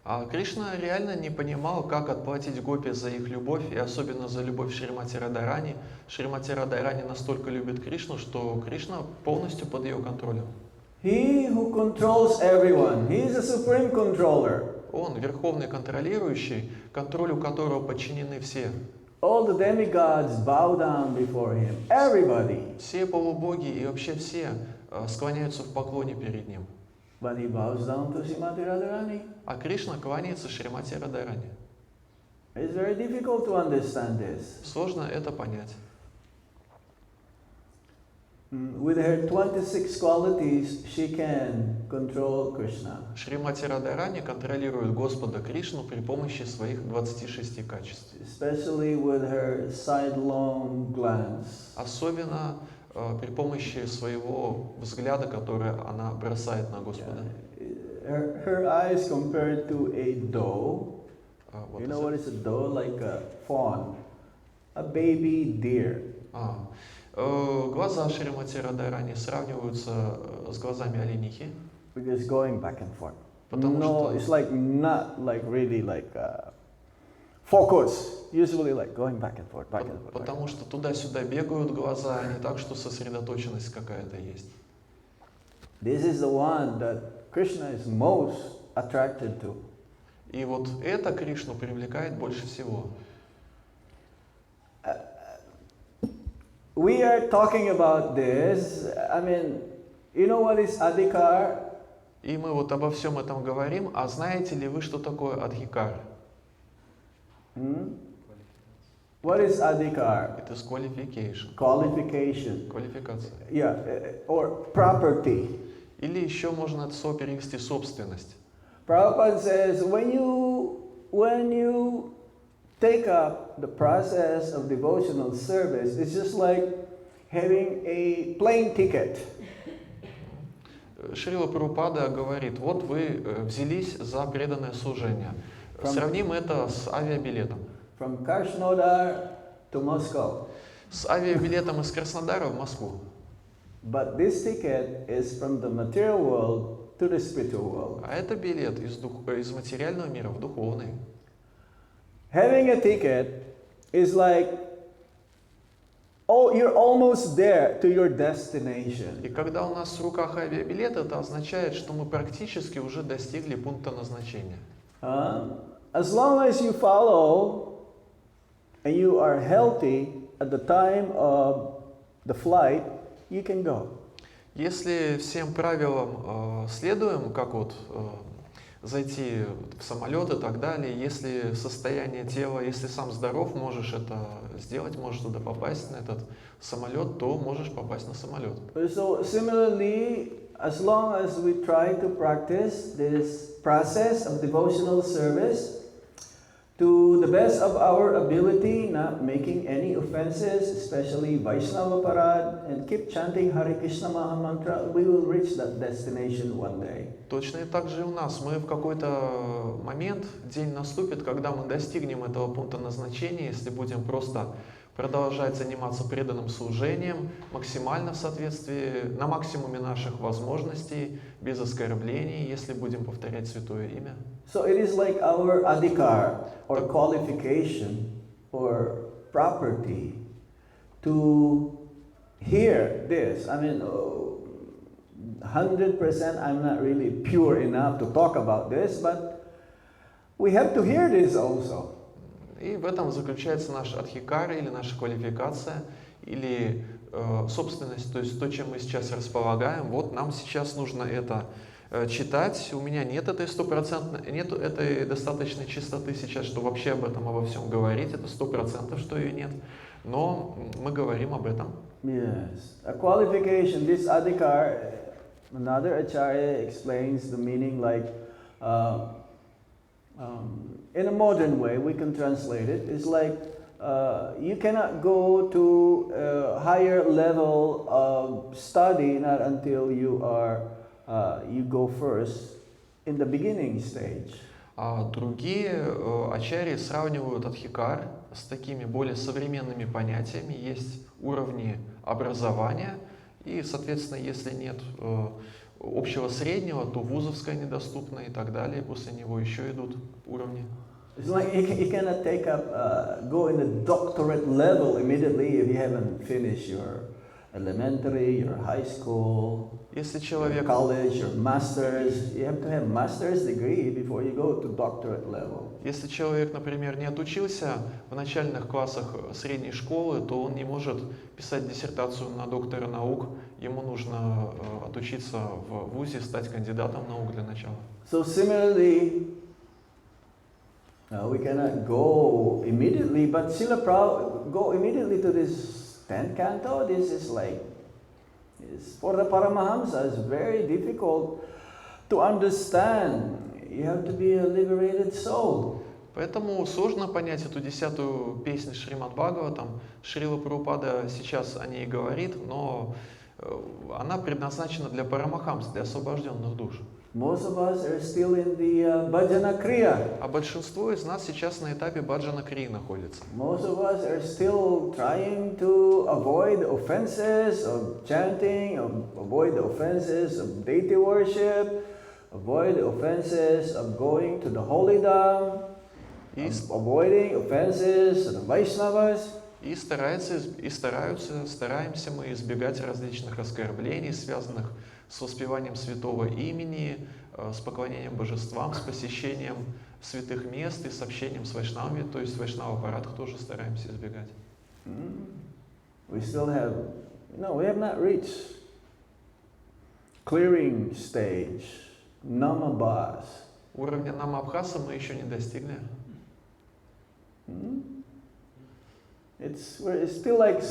А Кришна реально не понимал, как отплатить гопи за их любовь, и особенно за любовь Шримати Радарани. Шримати Радарани настолько любит Кришну, что Кришна полностью под ее контролем. He who controls everyone, he is a supreme controller. Он верховный контролирующий, контролю которого подчинены все. All the demigods bow down before him. Everybody. Все полубоги и вообще все склоняются в поклоне перед ним. But he bows down to Srimati Radharani. А Кришна кланяется Шримати Радарани. It's very difficult to understand this. Сложно это понять. With her 26 qualities, she can control Krishna. Шримати Радарани контролирует Господа Кришну при помощи своих 26 качеств. Especially with her sidelong glance. Особенно при помощи своего взгляда, который она бросает на Господа. Her eyes compared to a doe. You know what is a doe? Like a fawn, a baby deer. Глаза Шримати Радарани сравниваются с глазами оленихи. Because going back and forth. Потому что it's like not like really like focus. Usually like going back and forth, back and forth. Потому что туда-сюда бегают глаза, а не так, что сосредоточенность какая-то есть. This is the one that Krishna is most attracted to. И вот это Кришну привлекает больше всего. We are talking about this. I mean, you know what is adhikar? И мы вот обо всем этом говорим. А знаете ли вы, что такое адхикар? What is adhikar? It is qualification. Qualification. Квалификация. Yeah, or property. Или еще можно это слово перевести собственность. Prabhupada says when you take up the process of devotional service, it's just like having a plane ticket. Шрила Прабхупада говорит, вот вы взялись за преданное служение. Сравним это с авиабилетом. From Krasnodar to Moscow. С авиабилетом из Краснодара в Москву. But this ticket is from the material world to the spiritual world. А это билет из материального мира в духовный. Having a ticket is like, oh, you're almost there to your destination. И когда у нас в руках авиабилет, это означает, что мы практически уже достигли пункта назначения. As long as you follow and you are healthy at the time of the flight, you can go. Если всем правилам следуем, как вот зайти в самолет и так далее, если состояние тела, если сам здоров, можешь это сделать, можешь туда попасть, на этот самолет, то можешь попасть на самолет. So similarly, as long as we try to practice this process of devotional service to the best of our ability, not making any offenses, especially Vaishnava Parad, and keep chanting Hare Krishna Maha Mantra, we will reach that destination one day. Точно и так же и у нас. Мы в какой-то момент, день наступит, когда мы достигнем этого пункта назначения, если будем просто продолжать заниматься преданным служением, максимально в соответствии, на максимуме наших возможностей, без оскорблений, если будем повторять святое имя. So it is like our adhikar, or qualification, or property, to hear this. I mean, 100% I'm not really pure enough to talk about this, but we have to hear this also. И в этом заключается наш адхикара или наша квалификация, или собственность, то есть то, чем мы сейчас располагаем. Вот нам сейчас нужно это читать. У меня нет этой нет этой достаточной чистоты сейчас, чтобы вообще об этом, обо всем говорить. Это 100%, что ее нет. Но мы говорим об этом. Yes. A qualification, this adhikar, another acharya explains the meaning like, in a modern way, we can translate it. It's like you cannot go to a higher level of study not until you go first in the beginning stage. А другие ачарьи сравнивают адхикар с такими более современными понятиями. Есть уровни образования, и, соответственно, если нет общего среднего, то вузовское недоступно и так далее. После него еще идут уровни. It's like you cannot take up, go in the doctorate level immediately if you haven't finished your elementary, your high school, Если your человек, college, your master's. You have to have master's degree before you go to doctorate level. если человек, например, не отучился в начальных классах средней школы, то он не может писать диссертацию на доктора наук. Ему нужно отучиться в вузе, стать кандидатом наук для начала. So similarly, we cannot go immediately, but Srila Prabhupada go immediately to this 10th canto. This is like, for the Paramahamsa, it's very difficult to understand. You have to be a liberated soul. Поэтому сложно понять эту 10-ю песню Шримад Бхагаватам. Шрила Прабхупада сейчас о ней говорит, но она предназначена для парамахамс, для освобожденных душ. Most of us are still in the bhajana kriya. А большинство из нас сейчас на этапе баджана крии находится. Most of us are still trying to avoid offenses of chanting, avoid the offenses of deity worship, avoid the offenses of going to the holy dham, avoiding offenses of the Vaishnavas. И стараемся мы избегать различных оскорблений, связанных с воспеванием святого имени, с поклонением божествам, с посещением святых мест и с общением с вайшнавами, то есть вайшнава-парадх тоже стараемся избегать. We still have, we have not reached clearing stage, namabhas. Уровня намабхаса мы еще не достигли. It's still like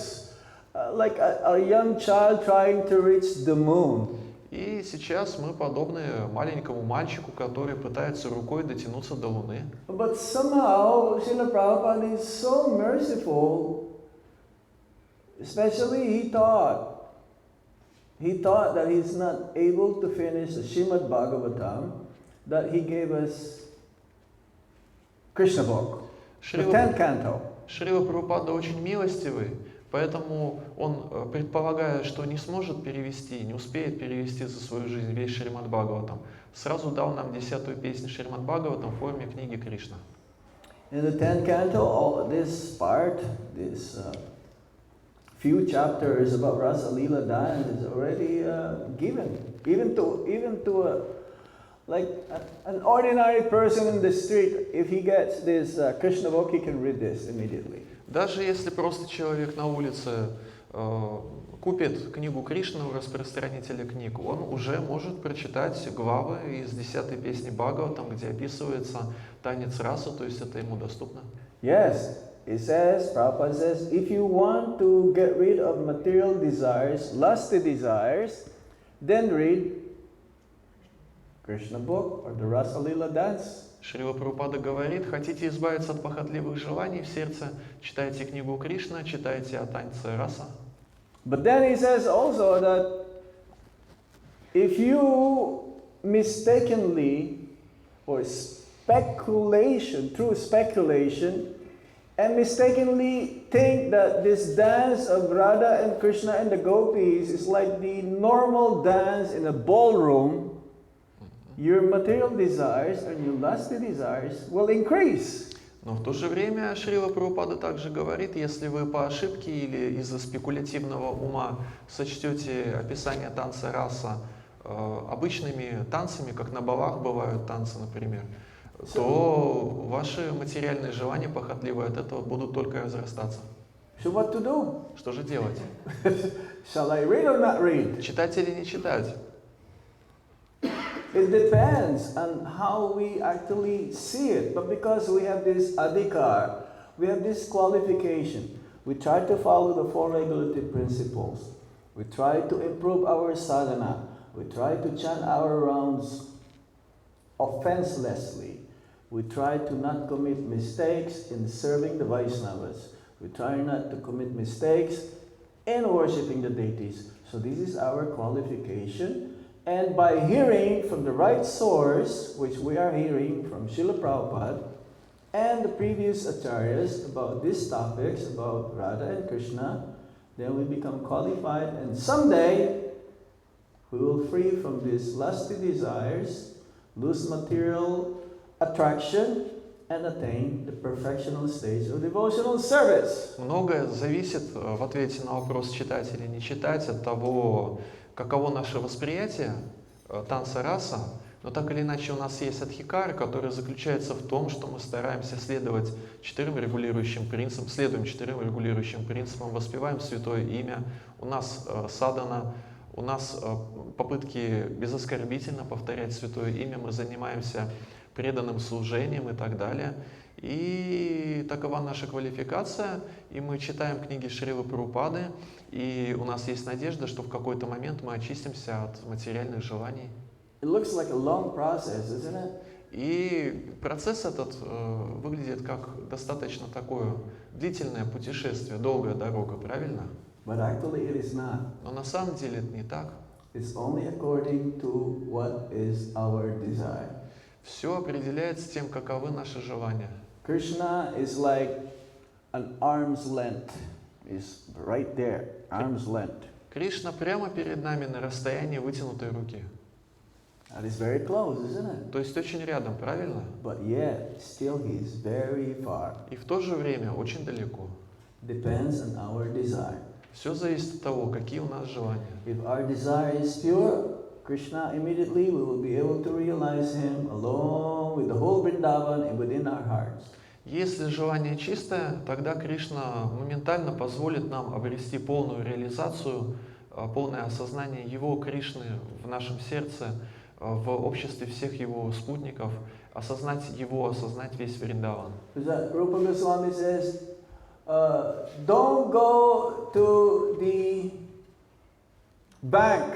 a young child trying to reach the moon. И сейчас мы подобны маленькому мальчику, который пытается рукой дотянуться до Луны. But somehow, Srila Prabhupada is so merciful, especially he thought that he's not able to finish the Srimad Bhagavatam, that he gave us Krishna book, the 10th canto. Шрила Прабхупада очень милостивый, поэтому он, предполагая, что не сможет перевести, не успеет перевести за свою жизнь весь Шримад Бхагаватам, сразу дал нам 10-ю песню Шримад Бхагаватам в форме книги Кришна. In the 10th canto, this part, this few chapters about Rasa Leela dance is already given, even to an ordinary person in the street. If he gets this Krishna book, he can read this immediately. Даже если просто человек на улице купит книгу Кришны у распространителя книг, он уже может прочитать главы из 10-й песни Бхагаватам, где описывается танец раса, то есть это ему доступно. Yes, it says, Prabhupada says, if you want to get rid of material desires, lusty desires, then read Krishna book or the Rasa Leela dance. Шрила Прабхупада говорит, хотите избавиться от похотливых желаний в сердце, читайте книгу Кришна, читайте о танце раса. But then he says also that if you mistakenly or through speculation, and mistakenly think that this dance of Radha and Krishna and the gopis is like the normal dance in a ballroom, your material desires and your lusty desires will increase. Но в то же время Шрила Прабхупада также говорит, если вы по ошибке или из-за спекулятивного ума сочтете описание танца раса обычными танцами, как на балах бывают танцы, например, то ваши материальные желания похотливые от этого будут только разрастаться. So what to do? Что же делать? Shall I read or not read? Читать или не читать? It depends on how we actually see it. But because we have this adhikar, we have this qualification, we try to follow the four regulative principles. We try to improve our sadhana. We try to chant our rounds offenselessly. We try to not commit mistakes in serving the Vaishnavas. We try not to commit mistakes in worshipping the deities. So this is our qualification. And by hearing from the right source, which we are hearing from Srila Prabhupada and the previous acharyas about these topics, about Radha and Krishna, then we become qualified, and someday we will free from these lusty desires, lose material attraction, and attain the perfectional stage of devotional service. Многое зависит в ответе на вопрос читать или не читать от того, каково наше восприятие танца раса, но так или иначе у нас есть адхикар, который заключается в том, что мы стараемся следуем четырем регулирующим принципам, воспеваем святое имя, у нас садана, у нас попытки безоскорбительно повторять святое имя, мы занимаемся преданным служением и так далее. И такова наша квалификация, и мы читаем книги Шрилы Прабхупады, и у нас есть надежда, что в какой-то момент мы очистимся от материальных желаний. It looks like a long process, isn't it? И процесс этот выглядит как достаточно такое длительное путешествие, долгая дорога, правильно? But actually it is not. Но на самом деле это не так. It's only according to what is our desire. Все определяется тем, каковы наши желания. Krishna is like an arm's length. Is right there, arm's length. Кришна прямо перед нами на расстоянии вытянутой руки. That is very close, isn't it? То есть очень рядом, правильно? But yet, still he is very far. И в то же время очень далеко. Depends on our desire. Все зависит от того, какие у нас желания. If our desire is pure, Krishna immediately we will be able to realize him along with the whole Vrindavan and within our hearts. Если желание чистое, тогда Кришна моментально позволит нам обрести полную реализацию, полное осознание Его, Кришны, в нашем сердце, в обществе всех Его спутников, осознать Его, осознать весь Вриндаван. Rupa Goswami says, don't go to the bank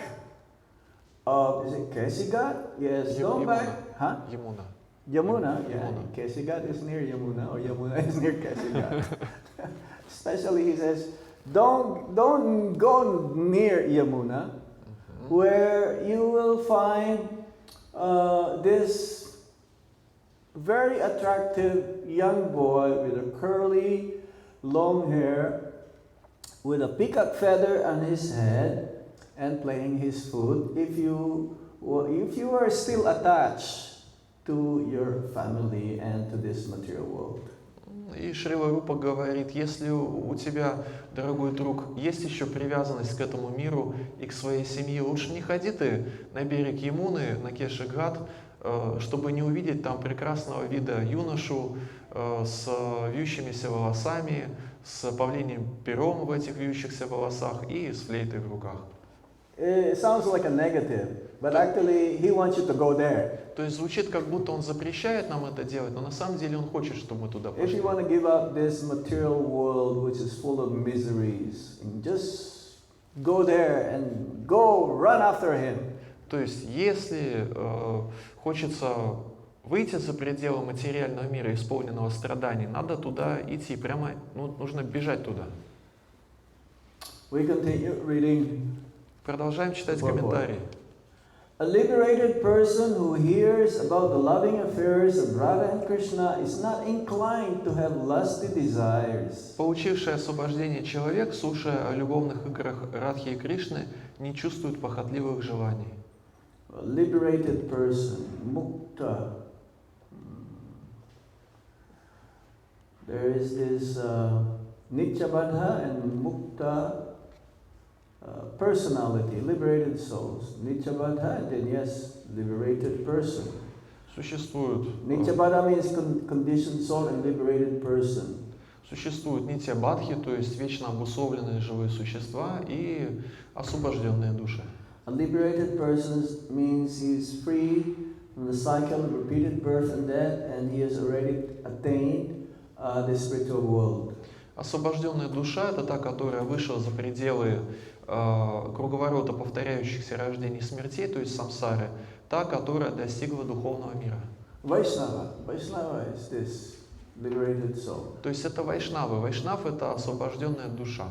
of, is it Kesigat? Yes, don't bank. Huh? Ямуна. Yamuna, yeah. Yamuna. Kesigat is near Yamuna, or Yamuna is near Kesigat. Especially, he says, don't go near Yamuna, where you will find this very attractive young boy with a curly, long hair, with a peacock feather on his head, and playing his flute. If you are still attached to your family and to this material world. И Шрила Рупа говорит, если у тебя, дорогой друг, есть еще привязанность к этому миру и к своей семье, лучше не ходи ты на берег Ямуны, на Кеши-Гhat, чтобы не увидеть там прекрасного вида юношу с вьющимися волосами, с павлиним пером в этих вьющихся волосах и с флейтой в руках. It sounds like a negative, but actually he wants you to go there. То есть звучит, как будто он запрещает нам это делать, но на самом деле он хочет, чтобы мы туда If пошли. you want to give up this material world which is full of miseries, just go there and go run after him. То есть если хочется выйти за пределы материального мира, исполненного страданий, надо туда идти, прямо нужно бежать туда. We continue reading. Продолжаем читать комментарии. A liberated person who hears about the loving affairs of Radha and Krishna is not inclined to have lusty desires. Получивший освобождение человек, слушая о любовных играх Радхи и Кришны, не чувствует похотливых желаний. A liberated person, mukta. There is this Nityabadha and mukta personality, liberated souls. Nityabadha, and then yes, liberated person. Существует Nityabadha means conditioned soul and liberated person. Существуют нитья-бадхи, то есть вечно обусловленные живые существа и освобожденные души. A liberated person means he is free from the cycle of repeated birth and death, and he has already attained the spiritual world. Освобожденная душа – это та, которая вышла за пределы круговорота повторяющихся рождений и смертей, то есть самсары, та, которая достигла духовного мира. Vaishnava. Vaishnava is this liberated soul. То есть это вайшнавы. Вайшнав – это освобожденная душа.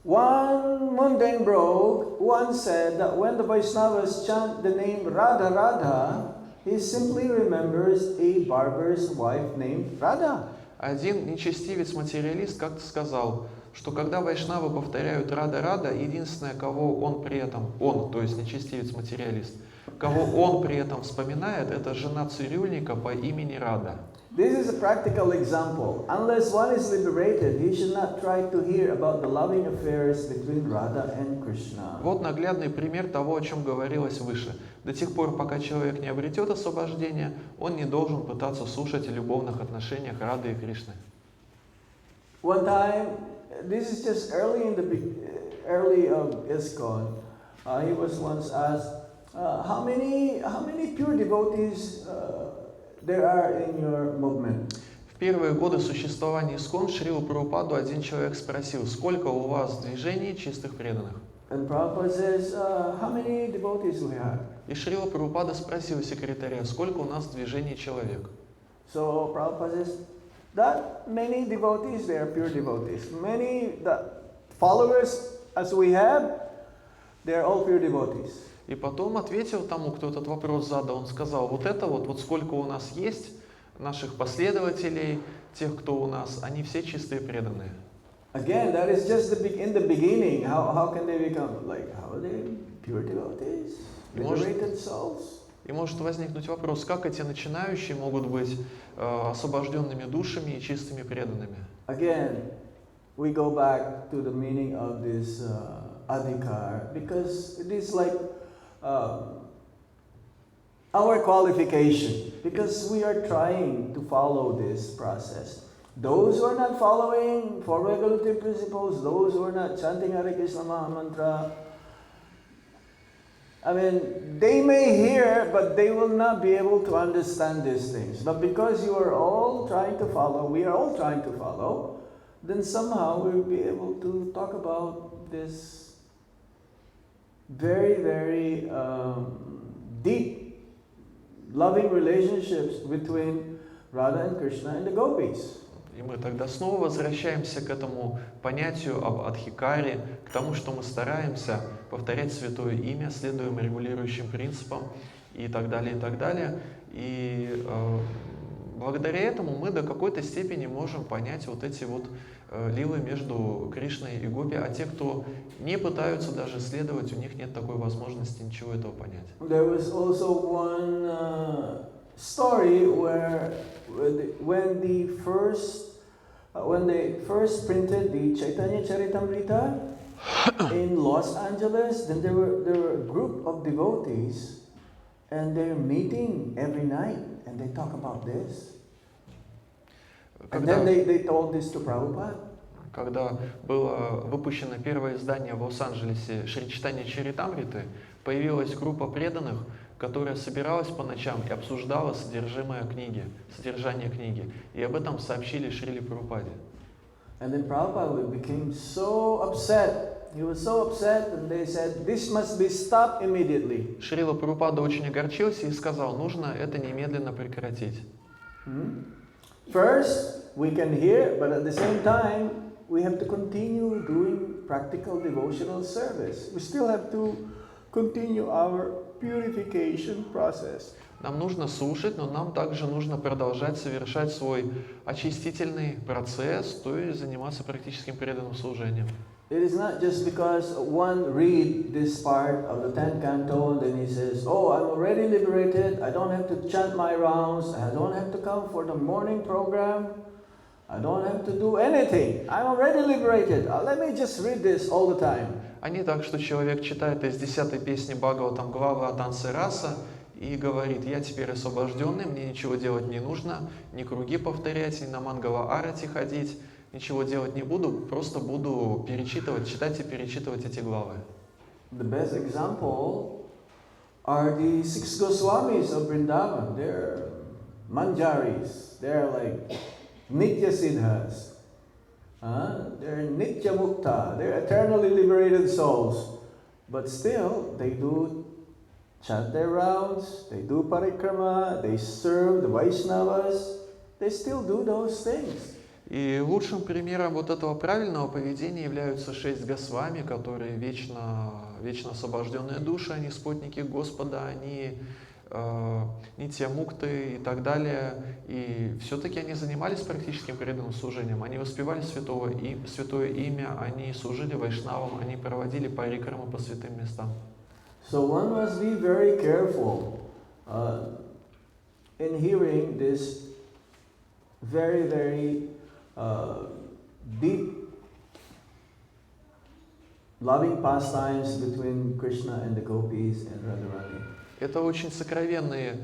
One mundane brogue once said that when the Vaishnavas chant the name Radha Radha, he simply remembers a barber's wife named Radha. Один нечестивец-материалист как-то сказал, что когда вайшнавы повторяют Рада-Рада, единственное, кого он при этом, то есть нечестивец-материалист, кого он при этом вспоминает, это жена цирюльника по имени Рада. This is a practical example. Unless one is liberated, he should not try to hear about the loving affairs between Radha and Krishna. Вот наглядный пример того, о чем говорилось выше. До тех пор, пока человек не обретет освобождение, он не должен пытаться слушать о любовных отношениях Рады и Кришны. One time, this is just early of ISKCON, he was once asked, how many pure devotees there are in your movement? В первые годы существования ИСККОН Шрилу Прабхупаду один человек спросил, сколько у вас движений чистых преданных? And Prabhupada says, how many devotees we have? И Шрила Прабхупада спросил секретаря, сколько у нас движений человек? So Prabhupada says, that many devotees, they are pure devotees. Many the followers as we have, they are all pure devotees. И потом ответил тому, кто этот вопрос задал, он сказал, вот сколько у нас есть наших последователей, тех, кто у нас, они все чистые преданные. Again, that is just in the beginning. How can they become how are they pure devotees, liberated souls? И может возникнуть вопрос, как эти начинающие могут быть освобожденными душами и чистыми преданными? Again, we go back to the meaning of this adhikar, because it is like our qualification, because we are trying to follow this process. Those who are not following four regulative principles, those who are not chanting Hare Krishna Maha Mantra, I mean, they may hear, but they will not be able to understand these things. But because you are all trying to follow, we are all trying to follow, then somehow we'll be able to talk about this very, very deep, loving relationships between Radha and Krishna and the gopis. И мы тогда снова возвращаемся к этому понятию об Адхикаре, к тому, что мы стараемся повторять святое имя, следуем регулирующим принципам и так далее, и так далее. И благодаря этому мы до какой-то степени можем понять вот эти вот лилы между Кришной и Гопи, а те, кто не пытаются даже следовать, у них нет такой возможности ничего этого понять. There was also one story where when they first printed the Chaitanya Charitamrita in Los Angeles, then there were a group of devotees and they're meeting every night and they talk about this. And then they told this to Prabhupada. Когда было выпущено первое издание в Лос-Анджелесе Шри Чайтанья Чаритамриты, появилась группа преданных, которая собиралась по ночам и обсуждала содержание книги. И об этом сообщили Шриле Прабхупаде. And then Prabhupada became so upset. He was so upset and they said, this must be stopped immediately. Шрила Прабхупада очень огорчился и сказал, нужно это немедленно прекратить. First, we can hear, but at the same time, we have to continue doing practical devotional service. We still have to continue our purification process. Нам нужно слушать, но нам также нужно продолжать совершать свой очистительный процесс, то есть заниматься практическим преданным служением. It is not just because one read this part of the 10th canto and then he says, oh, I'm already liberated, I don't have to chant my rounds, I don't have to come for the morning program, I don't have to do anything, I'm already liberated, let me just read this all the time. А не так, что человек читает из 10-й песни Бхагаватам главы о танце раса и говорит, я теперь освобожденный, мне ничего делать не нужно, ни круги повторять, ни на Мангала Арати ходить, ничего делать не буду, просто буду читать и перечитывать эти главы. The best example are the 6 Goswamis of Vrindavan. They're manjaris, they're like Nitya Siddhas. They're Nitya Mukta, they're eternally liberated souls. But still, they do chant their rounds, they do parikrama, they serve the Vaishnavas, they still do those things. И лучшим примером вот этого правильного поведения являются 6 Госвами, которые вечно освобожденные души, они спутники Господа, они Нитья Мукты и так далее. И все-таки они занимались практическим преданным служением, они воспевали святое имя, они служили вайшнавам, они проводили парикрамы по святым местам. So one must be very careful in hearing this very, very deep loving pastimes between Krishna and the gopis and Radharani. Это очень сокровенные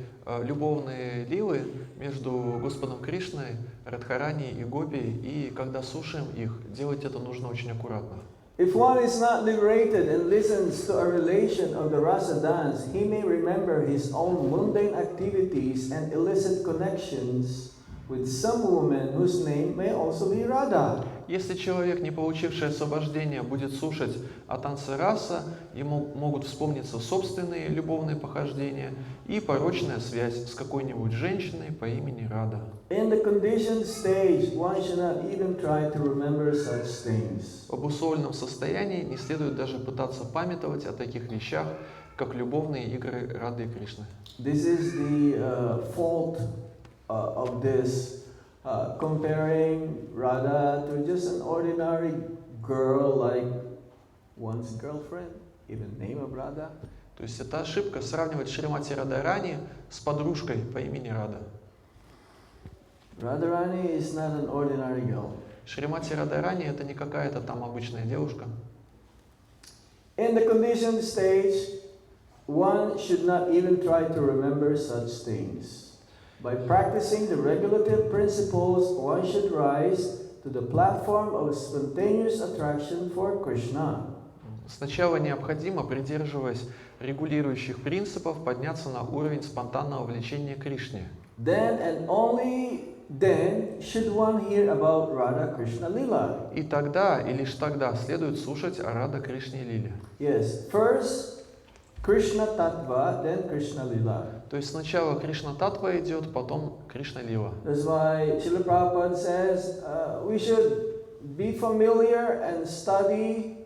любовные лилы между Господом Кришной, Радхарани и Гопи, и когда слушаем их, делать это нужно очень аккуратно. If one is not liberated and listens to a relation of the rasa dance, he may remember his own mundane activities and illicit connections with some woman whose name may also be Radha. Если человек, не получивший освобождения, будет слушать о танце раса, ему могут вспомниться собственные любовные похождения и порочная связь с какой-нибудь женщиной по имени Рада. In the conditioned stage, one should not even try to remember such things. В обусловленном состоянии не следует даже пытаться памятовать о таких вещах, как любовные игры Рады и Кришны. This is the fault of this. Comparing Radha to just an ordinary girl like one's girlfriend, even name of Radha. То есть это ошибка сравнивать Шримати Радharani с подружкой по имени Рада. Radharani is not an ordinary girl. Шримати Радharani это не какая-то там обычная девушка. In the conditioned stage, one should not even try to remember such things. By practicing the regulative principles, one should rise to the platform of spontaneous attraction for Krishna. Сначала необходимо, придерживаясь регулирующих принципов, подняться на уровень спонтанного влечения к Кришне. Then and only then should one hear about Radha Krishna Lila. И тогда, и лишь тогда следует слушать о Рада Кришне Лиле. Yes, first Krishna Tattva, then Krishna Lila. То есть сначала Кришна Татва идет, потом Кришна Лила. That's why Srila Prabhupada says we should be familiar and study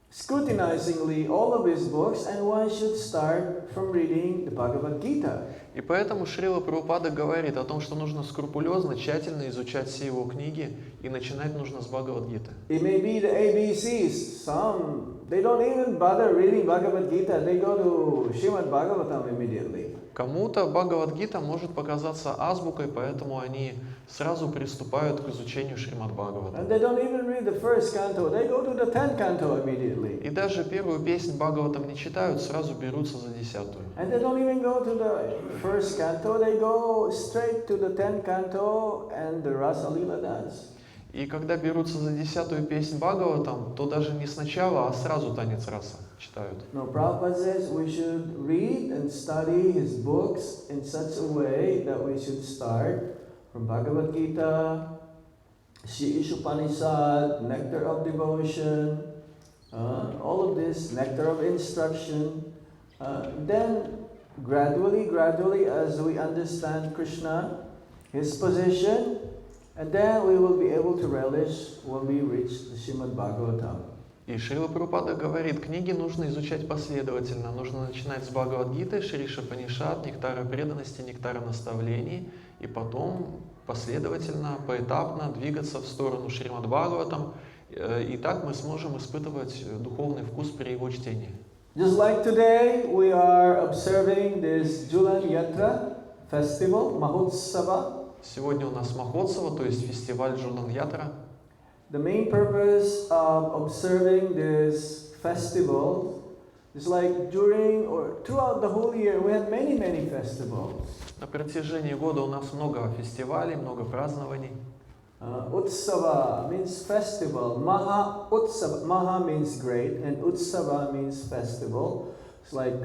scrutinizingly all of his books, and one should start from reading the Bhagavad Gita. И поэтому Шрила Прабхупада говорит о том, что нужно скрупулезно, тщательно изучать все его книги, и начинать нужно с Бхагавад-гиты. It may be the ABCs. Some, they don't even bother reading Bhagavad Gita. They go to Srimad Bhagavatam immediately. Кому-то Бхагавад-гита может показаться азбукой, поэтому они сразу приступают к изучению Шримад Бхагавата. And they don't even read the first canto. They go to the 10th canto immediately. И даже первую песнь Бхагаватам не читают, сразу берутся за 10-ю. And they don't even go to the first canto. They go straight to the 10th canto and the Rasa Lila dance. И когда берутся за 10-ю песнь Бхагаватам, то даже не сначала, а сразу танец раса читают. No, Prabhupada says we should read and study his books in such a way that we should start from Bhagavad Gita, Shri Ishopanishad, Nectar of Devotion, all of this, Nectar of Instruction. Then gradually, as we understand Krishna, his position, and then we will be able to relish when we reach the Srimad Bhagavatam. И Шрила Прабхупада говорит, книги нужно изучать последовательно. Нужно начинать с Бхагавад-гиты, Шри Ишопанишад, Нектара преданности, Нектара наставлений, и потом последовательно, поэтапно двигаться в сторону Шримад Бхагаватам. И так мы сможем испытывать духовный вкус при его чтении. Just like today, we are observing this Julan Yatra festival, Mahotsava. Сегодня у нас Махотсава, то есть фестиваль Джулан-ятра. The main purpose of observing this festival is like during or throughout the whole year, we have many festivals. На протяжении года у нас много фестивалей, много празднований. Utsava means festival. Maha Utsava. Maha means great, and Utsava means festival. It's like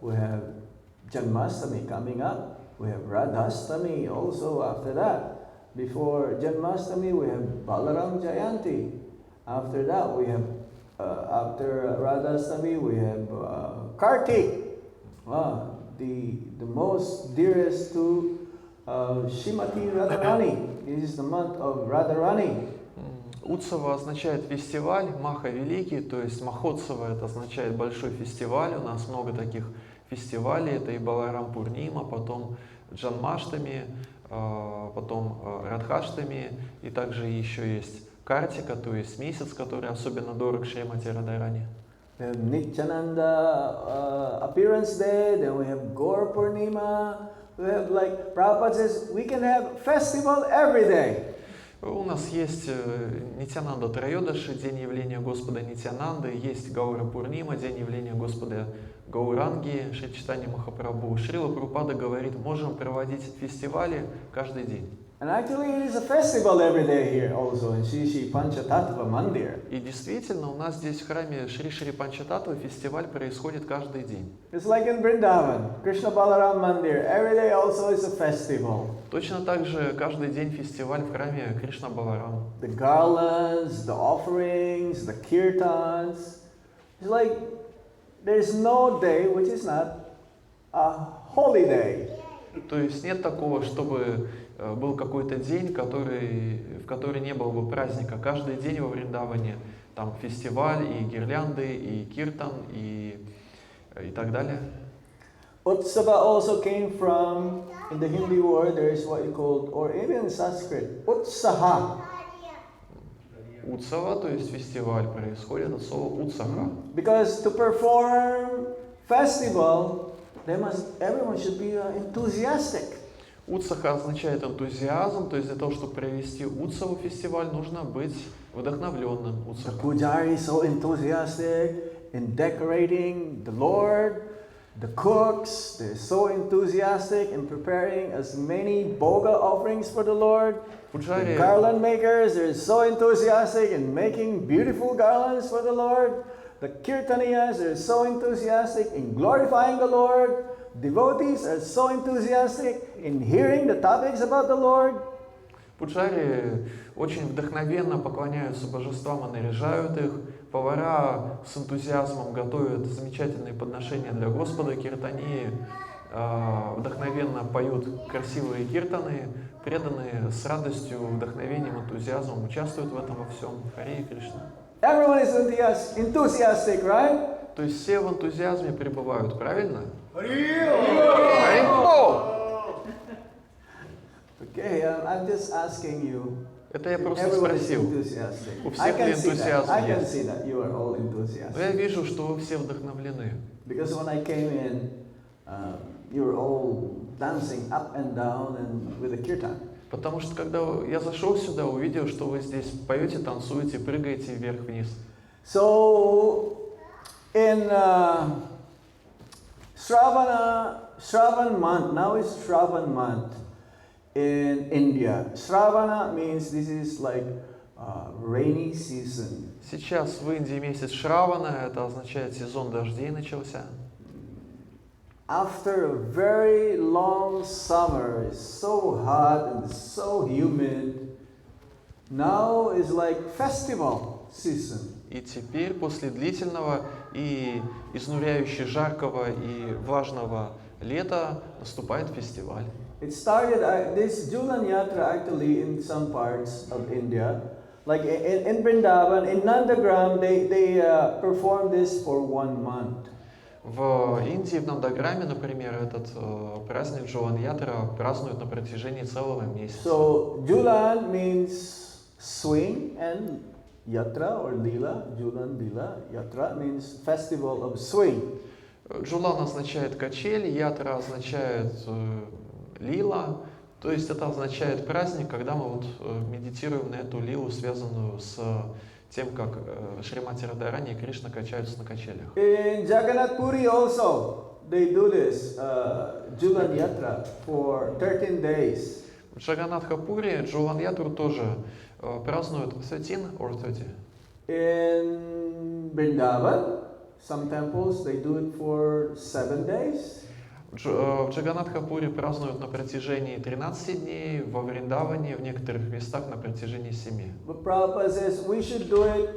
we have Janmashtami coming up. We have Radhastami also after that. Before Janmashtami, we have Balaram Jayanti. After that, we have after Radhastami, we have Kartik. The most dearest to Shrimati Radharani. This is the month of Radharani. Утсава означает фестиваль, Маха великий, то есть Махотсава это означает большой фестиваль. У нас много таких фестивалей. Это и Баларам Пурнима, потом Джанмаштами, потом Радхаштами, и также еще есть Картика, то есть месяц, который особенно дорог Шримати Радharani. We have Nityananda appearance day, then we have Gaur Purnima. We have like Prabhupada says, we can have festival every day. У нас есть Нитянанда Трайодаши, день явления Господа Нитянанды, есть Гаура Пурнима, день явления Господа Гауранги, Шри Чайтанья Махапрабху. Шрила Прабхупада говорит, можем проводить фестивали каждый день. And actually it is a festival every day here also in Shri Shri Panchatattva Mandir. И действительно, у нас здесь в храме Шри Шри Панчататтва фестиваль происходит каждый день. It's like in Vrindavan, Krishna Balaram Mandir. Every day also is a festival. Точно так же каждый день фестиваль в храме Кришна Баларам. The garlands, the offerings, the kirtans. It's like there's no day which is not a holy day. То есть нет такого, чтобы был какой-то день, в который не было бы праздника. Каждый день во Вриндаване там фестиваль, и гирлянды, и киртан, и так далее. Utsava also came from, in the Hindi word, there is what you call, or even in Sanskrit, Utsaha. Утсава, то есть фестиваль, происходит от слова Утсаха. Because to perform festival, everyone should be enthusiastic. Утсаха означает энтузиазм, то есть для того, чтобы провести Утсаву фестиваль, нужно быть вдохновленным. The pujari is so enthusiastic in decorating the Lord. The cooks, they're so enthusiastic in preparing as many boga offerings for the Lord. The garland makers, they're so enthusiastic in making beautiful garlands for the Lord. The kirtaniyas, they're so enthusiastic in glorifying the Lord. devotees are so enthusiastic in hearing the topics about the Lord. Пуджари очень вдохновенно поклоняются божествам и наряжают их. Повара с энтузиазмом готовят замечательные подношения для Господа. Киртании вдохновенно поют красивые киртаны. Преданные с радостью, вдохновением, энтузиазмом участвуют в этом во всем. Харе Кришна. Everyone is enthusiastic, right? То есть все в энтузиазме пребывают, правильно? Okay, I'm just asking you. Это я просто Everyone is спросил. enthusiastic. У всех ли энтузиазм I can есть? see that you are all Но я enthusiastic. вижу, что вы все вдохновлены. Because when I came in, you were all dancing up and down and with the kirtan. Потому что когда я зашел сюда, увидел, что вы здесь поете, танцуете, прыгаете вверх-вниз. So, in Shravan month, now is Shravan month in India. Shravana means this is like rainy season. Сейчас в Индии месяц Шравана, это означает сезон дождей начался. After a very long summer, it's so hot and so humid. Now is like festival season. И теперь, после длительного и изнуряюще жаркого и влажного лета, наступает фестиваль. It started, this Julan Yatra actually in some parts of India, like in Vrindavan, in Nandagram, they perform this for 1 month. В Индии, в Нандаграме, например, этот праздник Джулан-Ятра празднуют на протяжении целого месяца. So Julan means swing and Yatra or Lila, Julan Lila, Yatra means festival of swing. Джулан означает качель, Ятра означает лила, то есть это означает праздник, когда мы вот медитируем на эту лилу, связанную с тем, как Шримати Радхарани и Кришна качаются на качелях. In Jagannath Puri also, they do this Julan Yatra for 13 days. В Джаганатха-Пури Джулан-Ятру тоже празднуют 13 or 30. In Vrindavan, some temples, they do it for 7 days. В Джаганатха-Пури празднуют на протяжении 13 дней, во Вриндаване в некоторых местах на протяжении 7. But Prabhupada says we should do it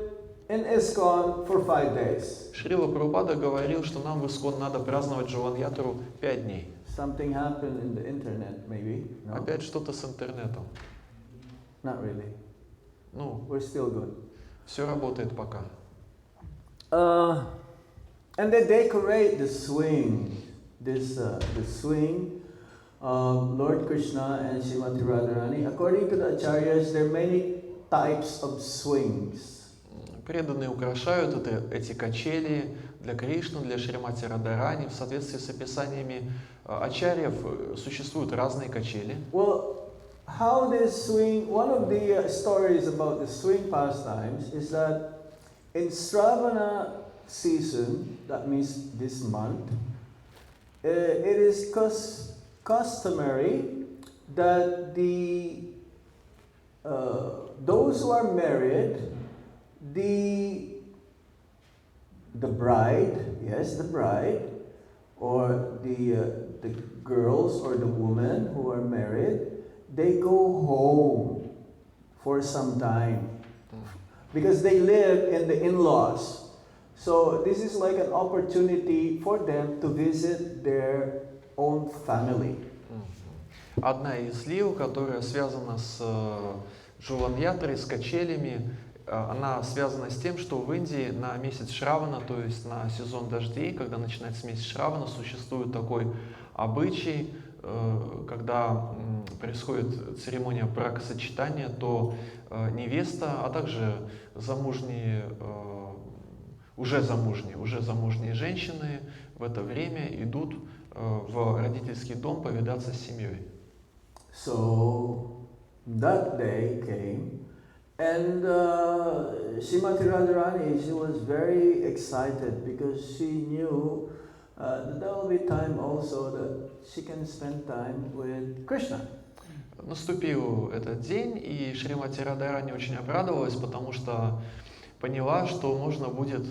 in ISKCON for 5 days. Шрила Прабхупада говорил, что нам в ИСККОН надо праздновать Джулан-Ятру 5 дней. Something happened in the internet, maybe. No? Опять что-то с интернетом. Not really. Ну, We're still good. все работает пока. And they decorate the swing. The swing of Lord Krishna and Srimati Radharani. According to the acharyas, there are many types of swings. Преданные украшают эти качели для Кришны, для Шримати Радхарани. В соответствии с описаниями ачарьев существуют разные качели. Well, how this swing, one of the stories about the swing pastimes is that in Shravana season, that means this month, it is customary that those who are married, the bride, yes, the bride, or the girls or the women who are married, they go home for some time because they live in the in-laws. So this is like an opportunity for them to visit their own family. Одна из лил, которая связана с Джулан-Ятрой, с качелями, она связана с тем, что в Индии на месяц Шравана, то есть на сезон дождей, когда начинается месяц Шравана, существует такой обычай, когда происходит церемония бракосочетания, то невеста, а также уже замужние женщины в это время идут в родительский дом повидаться с семьей. So that day came, and Srimati Radharani, she was very excited because she knew that there will be time also that she can spend time with Krishna. Наступил этот день, и Шримати Радхарани очень обрадовалась, потому что поняла, что можно будет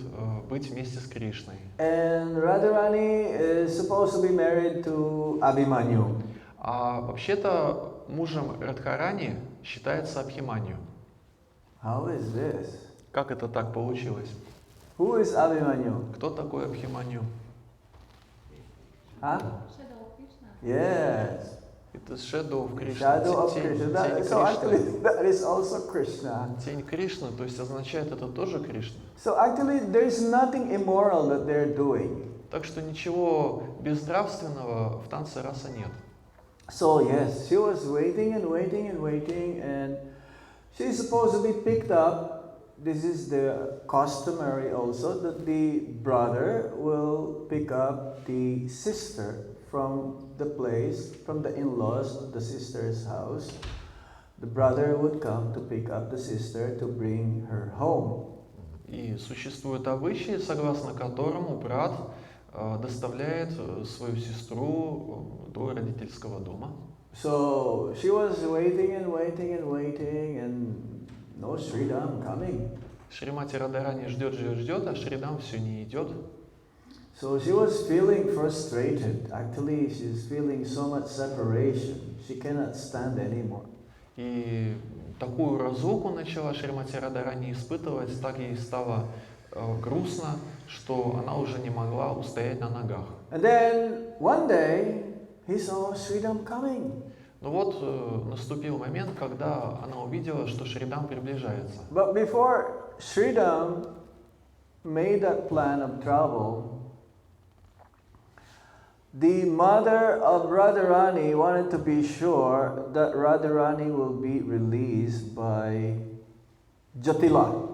быть вместе с Кришной. And Radharani is supposed to be married to Abhimanyu. А вообще-то мужем Радхарани считается Абхиманью. How is this? Как это так получилось? Who is Abhimanyu? Кто такой Абхиманью? Huh? Yes. Это shadow of Krishna. Shadow of Тень Krishna. Кришны. So actually, that is also Krishna. Тень Кришны, то есть означает это тоже Кришна. So actually, there is nothing immoral that they're doing. Так что ничего безнравственного в танце раса нет. So yes, she was waiting and waiting and waiting, and she's supposed to be picked up. This is the customary also that the brother will pick up the sister from the place, from the in-laws of the sister's house. The brother would come to pick up the sister to bring her home. И существует обычай, согласно которому брат доставляет свою сестру до родительского дома. So she was waiting and waiting and waiting, and no Sridham coming. Шримати Радарани ждет, а Шридам все не идет. So she was feeling frustrated. Actually, she's feeling so much separation. She cannot stand anymore. И такую разлуку начала Шримати Радарани испытывать, так ей стало грустно, что она уже не могла устоять на ногах. And then one day he saw Sridham coming. Но вот наступил момент, когда она увидела, что Шридам приближается. But before Sridham made that plan of travel, the mother of Radharani wanted to be sure that Radharani will be released by Jatila.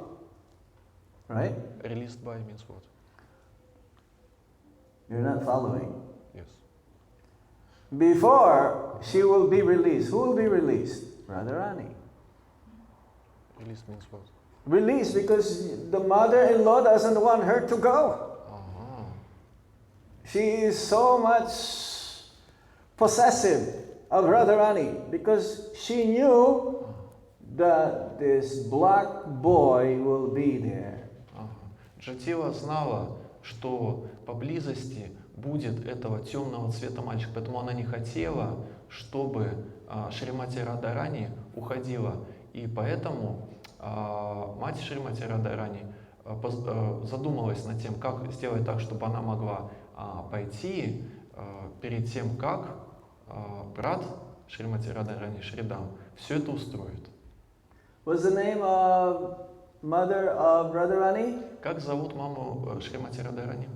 Right? Released by means what? You're not following. Yes. Before she will be released, who will be released? Radharani. Released means what? Released because the mother-in-law doesn't want her to go. She is so much possessive of Radharani because she knew that this black boy will be there. Джатила знала, что поблизости будет этого темного цвета мальчика, поэтому она не хотела, чтобы Шримати Радарани уходила. И поэтому мать Шримати Радарани задумалась над тем, как сделать так, чтобы она могла пойти перед тем, как брат Шримати Радарани Шридам все это устроит. What's the name of mother of Radharani? Как зовут маму Шримати Радарани?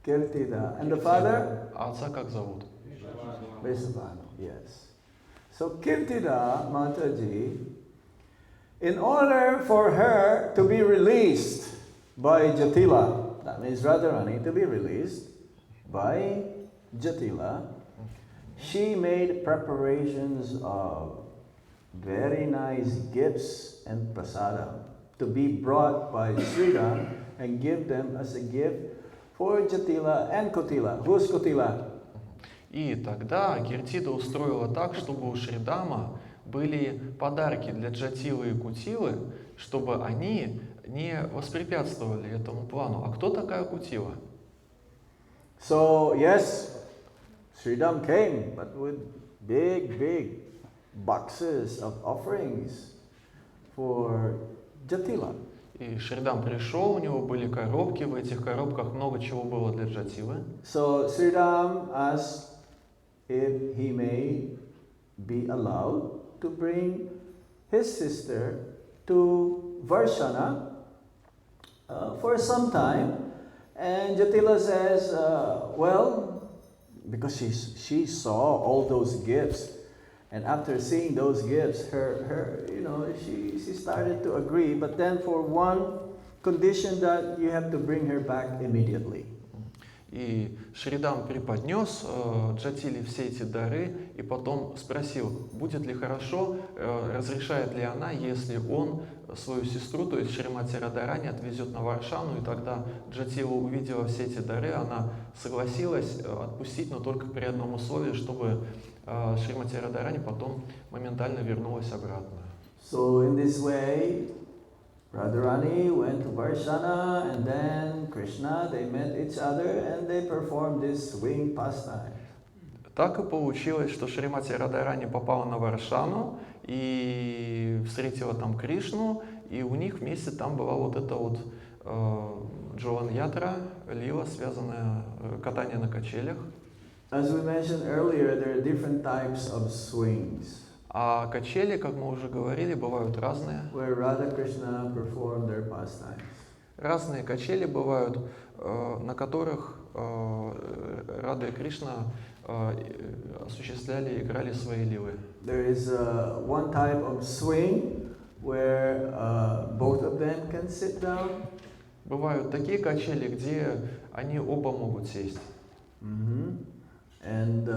Kirtida. And the father? А отца как зовут? Vrishabhanu, yes. So Kirtida Mataji, in order for her to be released by Jatila, that means Radharani to be released by Jatila, she made preparations of very nice gifts and prasadam to be brought by Sridham and give them as a gift for Jatila and Kotila. Who's Kotila? И тогда Киртида устроила так, чтобы у Шридама были подарки для Джатилы и Кутилы, чтобы они не воспрепятствовали этому плану. А кто такая Кутила? So yes, Sridham came, but with big boxes of offerings for Jatila. И Шридам пришел, у него были коробки, в этих коробках много чего было для Джатилы. So Sridham asked if he may be allowed to bring his sister to Varshana for some time, and Jatila says, well, because she saw all those gifts, and after seeing those gifts, she started to agree, but then for one condition that you have to bring her back immediately. И Шридам преподнес Джатиле все эти дары и потом спросил, будет ли хорошо, разрешает ли она, если он свою сестру, то есть Шримати Радарани, отвезет на Варшану. И тогда Джатила увидела все эти дары, она согласилась отпустить, но только при одном условии, чтобы Шримати Радарани потом моментально вернулась обратно. So in this way, Radharani went to Varshana and then Krishna, they met each other and they performed this swing pastime. Так и получилось, что Шримати Радхарани попала на Варшану и встретила там Кришну, и у них вместе там была вот эта вот Джован-ятра, лила, связанная катание на качелях. As we mentioned earlier, there are different types of swings. А качели, как мы уже говорили, бывают разные. Where Radha Krishna performed their pastimes. Разные качели бывают, на которых Рада и Кришна осуществляли и играли свои лилы. There is one type of swing where both of them can sit down. Бывают такие качели, где они оба могут сесть. And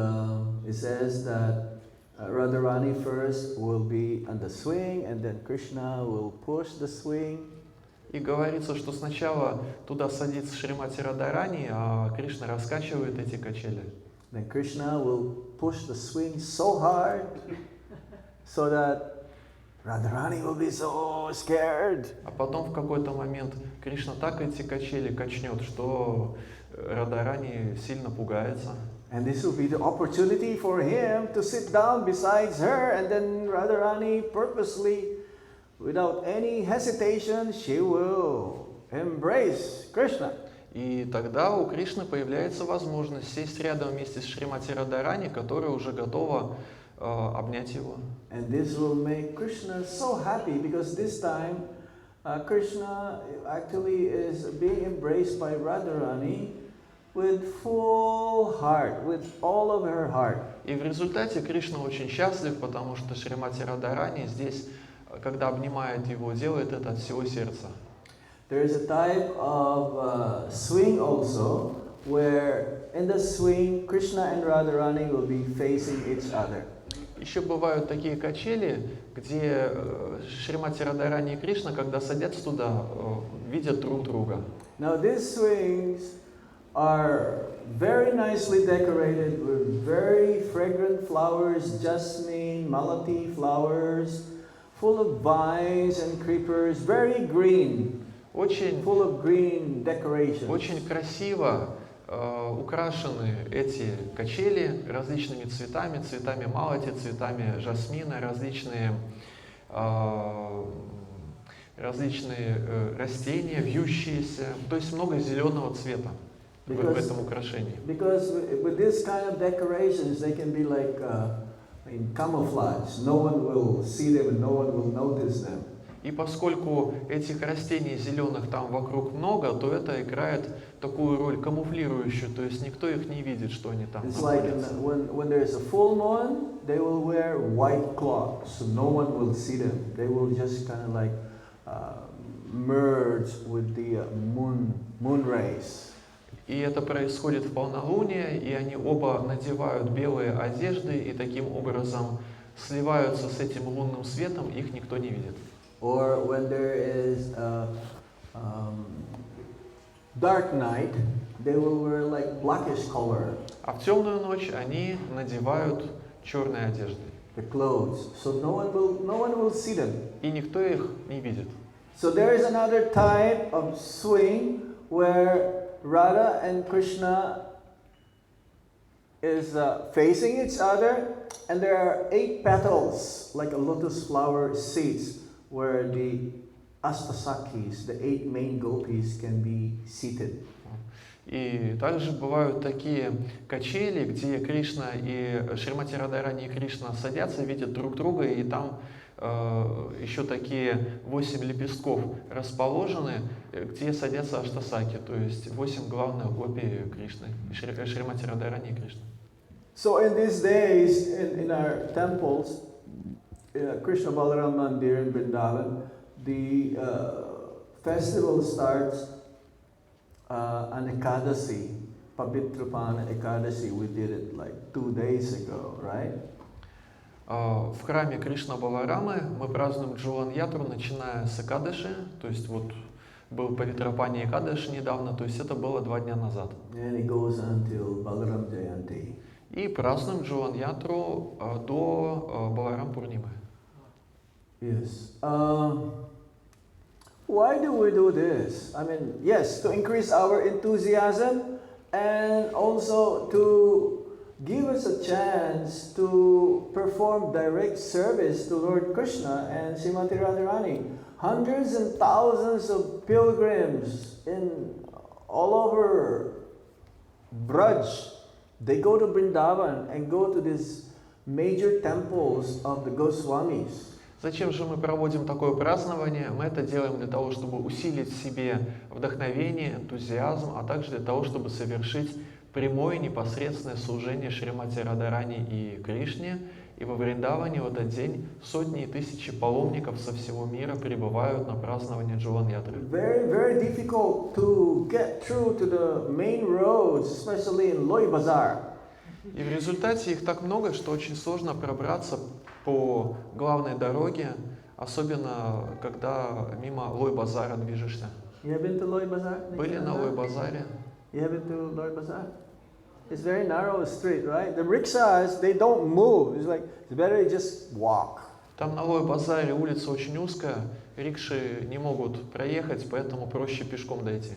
it says that Radharani first will be on the swing and then Krishna will push the swing. И говорится, что сначала туда садится Шримати Радхарани, а Кришна раскачивает эти качели. Then Krishna will push the swing so hard so that Radharani will be so scared. А потом в какой-то момент Кришна так эти качели качнет, что Радхарани сильно пугается. And this will be the opportunity for him to sit down beside her, and then Radharani purposely, without any hesitation, she will embrace Krishna. И тогда у Кришны появляется возможность сесть рядом вместе с Шримати Радхарани, которая уже готова обнять его. And this will make Krishna so happy because this time Krishna actually is being embraced by Radharani with full heart, with all of her heart. И в результате Кришна очень счастлив, потому что Шримати Радхарани здесь, когда обнимает его, делает это от всего сердца. There is a type of swing also, where in the swing Krishna and Radharani will be facing each other. Еще бывают такие качели, где Шримати Радхарани и Кришна, когда садятся туда, видят друг друга. Now these swings are very nicely decorated with very fragrant flowers, jasmine, malati flowers, full of vines and creepers, very green, full of green decorations. Очень красиво украшены эти качели различными цветами, цветами малати, цветами жасмина, различные растения, вьющиеся, то есть много зеленого цвета в этом украшении. Because with this kind of decorations, they can be like in camouflage. No one will see them and no one will notice them. И поскольку этих растений зеленых там вокруг много, то это играет такую роль камуфлирующую, то есть никто их не видит, что они там It's like when there is a full moon, they will wear white cloth, so no one will see them. They will just kind of like merge with the moon rays. И это происходит в полнолуние, и они оба надевают белые одежды, и таким образом сливаются с этим лунным светом, их никто не видит. Or when there is dark night, they will wear like blackish color. А в темную ночь они надевают черные одежды. The clothes, so no one will see them. И никто их не видит. So there is another type of swing where Radha and Krishna is facing each other, and there are 8 petals, like a lotus flower seats, where the Astasakis, the 8 main gopis, can be seated. И также бывают такие качели, где Кришна и Шримати Радхарани и Кришна садятся, видят друг друга, и там еще такие 8 лепестков расположены, где садятся аштасаки, то есть 8 главных гопи Кришны, Шримати Радхарани и Кришны. So in these days, in our temples, Krishna Balaram Mandir in Vrindavan, the festival starts on Ekadasi, Pavitrapana Ekadasi. We did it like 2 days ago, right? В храме Кришна Баларамы мы празднуем Джулан-ятру, начиная с Экадаши, то есть вот был Павитрапани Экадаши недавно, то есть это было 2 дня назад. And it goes until Balaram Jayanti. И празднуем Джулан-ятру до Баларам Пурнимы. Yes. why do we do this? I mean, yes, to increase our enthusiasm and also to give us a chance to perform direct service to Lord Krishna and Srimati Radharani. Hundreds and thousands of pilgrims all over Braj, they go to Vrindavan and go to these major temples of the Goswamis. Зачем же мы проводим такое празднование? Мы это делаем для того, чтобы усилить в себе вдохновение, энтузиазм, а также для того, чтобы совершить прямое непосредственное служение Шримати Радharani и Кришне. И во Вриндаване в этот день сотни и тысячи паломников со всего мира прибывают на празднование Джуван-ятры. Very, very difficult to get through to the main roads, especially in Loi Bazaar. И в результате их так много, что очень сложно пробраться по главной дороге, особенно когда мимо Лой-базара движешься. You have been to Loi Bazaar? Были на Лой-базаре? You have been to Loi Bazaar? It's very narrow street, right? The rickshaws, they don't move. It's like, it's better just walk. Там на Лой-базаре улица очень узкая, рикши не могут проехать, поэтому проще пешком дойти.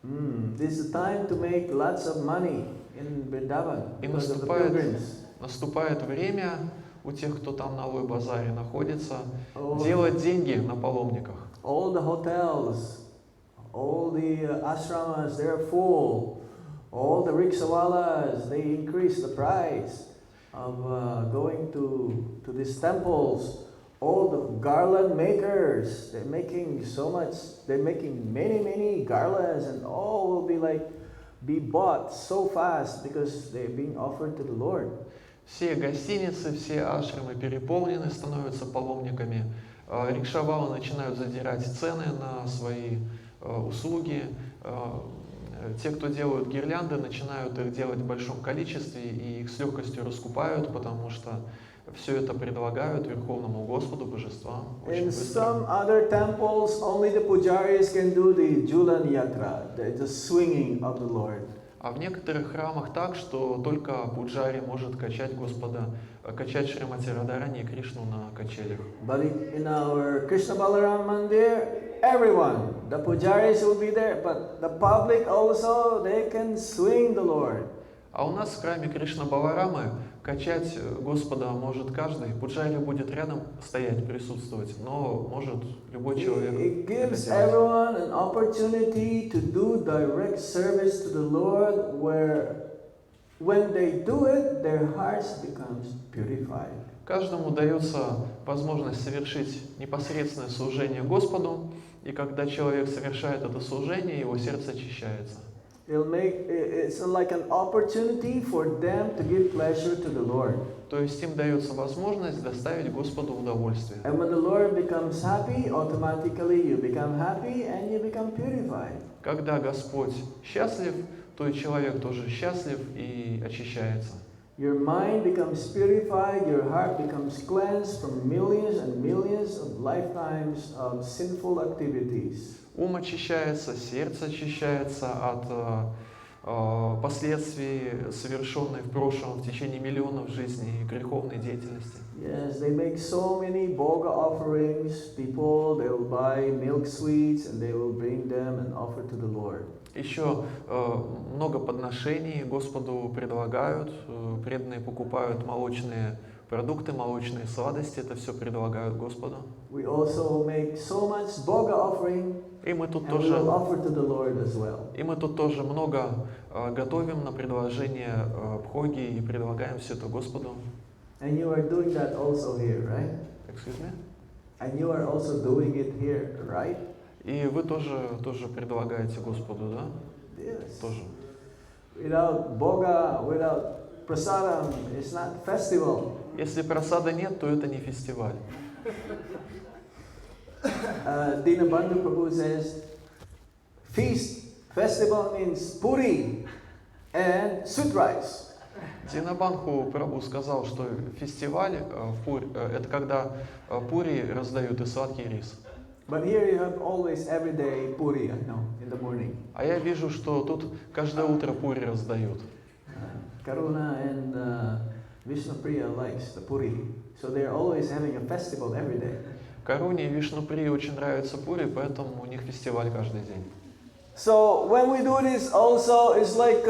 This is time to make lots of money in Vrindavan И because of the pilgrims. наступает время у тех, кто там на Лой-базаре находится, делать деньги на паломниках. All the hotels, all the ashramas, they're full. All the rickshawalas, they increase the price of going to these temples. All the garland makers, they're making so much, they're making many garlands and all will be bought so fast because they're being offered to the Lord. Все гостиницы, все ашрамы переполнены, становятся паломниками. Рикшавалы начинают задирать цены на свои услуги. Те, кто делают гирлянды, начинают их делать в большом количестве и их с легкостью раскупают, потому что все это предлагают Верховному Господу, божествам. In some other temples, only the pujaris can do the Julan Yatra, the swinging of the Lord. А в некоторых храмах так, что только пуджари может качать Господа, качать Шримати Радharani и Кришну на качелях. But in our Krishna Balaram Mandir, everyone, the pujaris will be there, but the public also, they can swing the Lord. А у нас в храме Кришна Баларамы качать Господа может каждый. Пуджари будет рядом стоять, присутствовать, но может любой человек. It gives everyone an opportunity to do direct service to the Lord, where when they do it, their hearts becomes purified. Каждому дается возможность совершить непосредственное служение Господу, и когда человек совершает это служение, его сердце очищается. It's like an opportunity for them to give pleasure to the Lord. То есть им дается возможность доставить Господу удовольствие. And when the Lord becomes happy, automatically you become happy and you become purified. Когда Господь счастлив, то и человек тоже счастлив и очищается. Your mind becomes purified, your heart becomes cleansed from millions and millions of lifetimes of sinful activities. Ум очищается, сердце очищается от последствий, совершенной в прошлом в течение миллионов жизней греховной деятельности. Yes, they make so many bhoga offerings. People, they will buy milk sweets and they will bring them and offer to the Lord. Еще много подношений Господу предлагают, преданные покупают молочные продукты, молочные сладости, это все предлагают Господу. We also make so much bhoga offering. И мы тут And we тоже, will offer to the Lord as well. и мы тут тоже много готовим на предложение бхоги и предлагаем все это Господу. And you are doing that also here, right? Excuse me? And you are also doing it here, right? И вы тоже предлагаете Господу, да? Yes. Тоже. Without bhoga, without prasadam, it's not festival. Если просада нет, то это не фестиваль. Dinabandhu Prabhu says, feast, festival means puri and sweet rice. Динабандху Прабху сказал, что фестиваль это когда пури раздают и сладкий рис. But here you have always every day puri, I know, in the morning. А я вижу, что тут каждое утро пури раздают. Karuna and Vishnupriya likes the puri, so they're always having a festival every day. Каруне и Вишнуприи очень нравится Пури, поэтому у них фестиваль каждый день. So when we do this also, it's like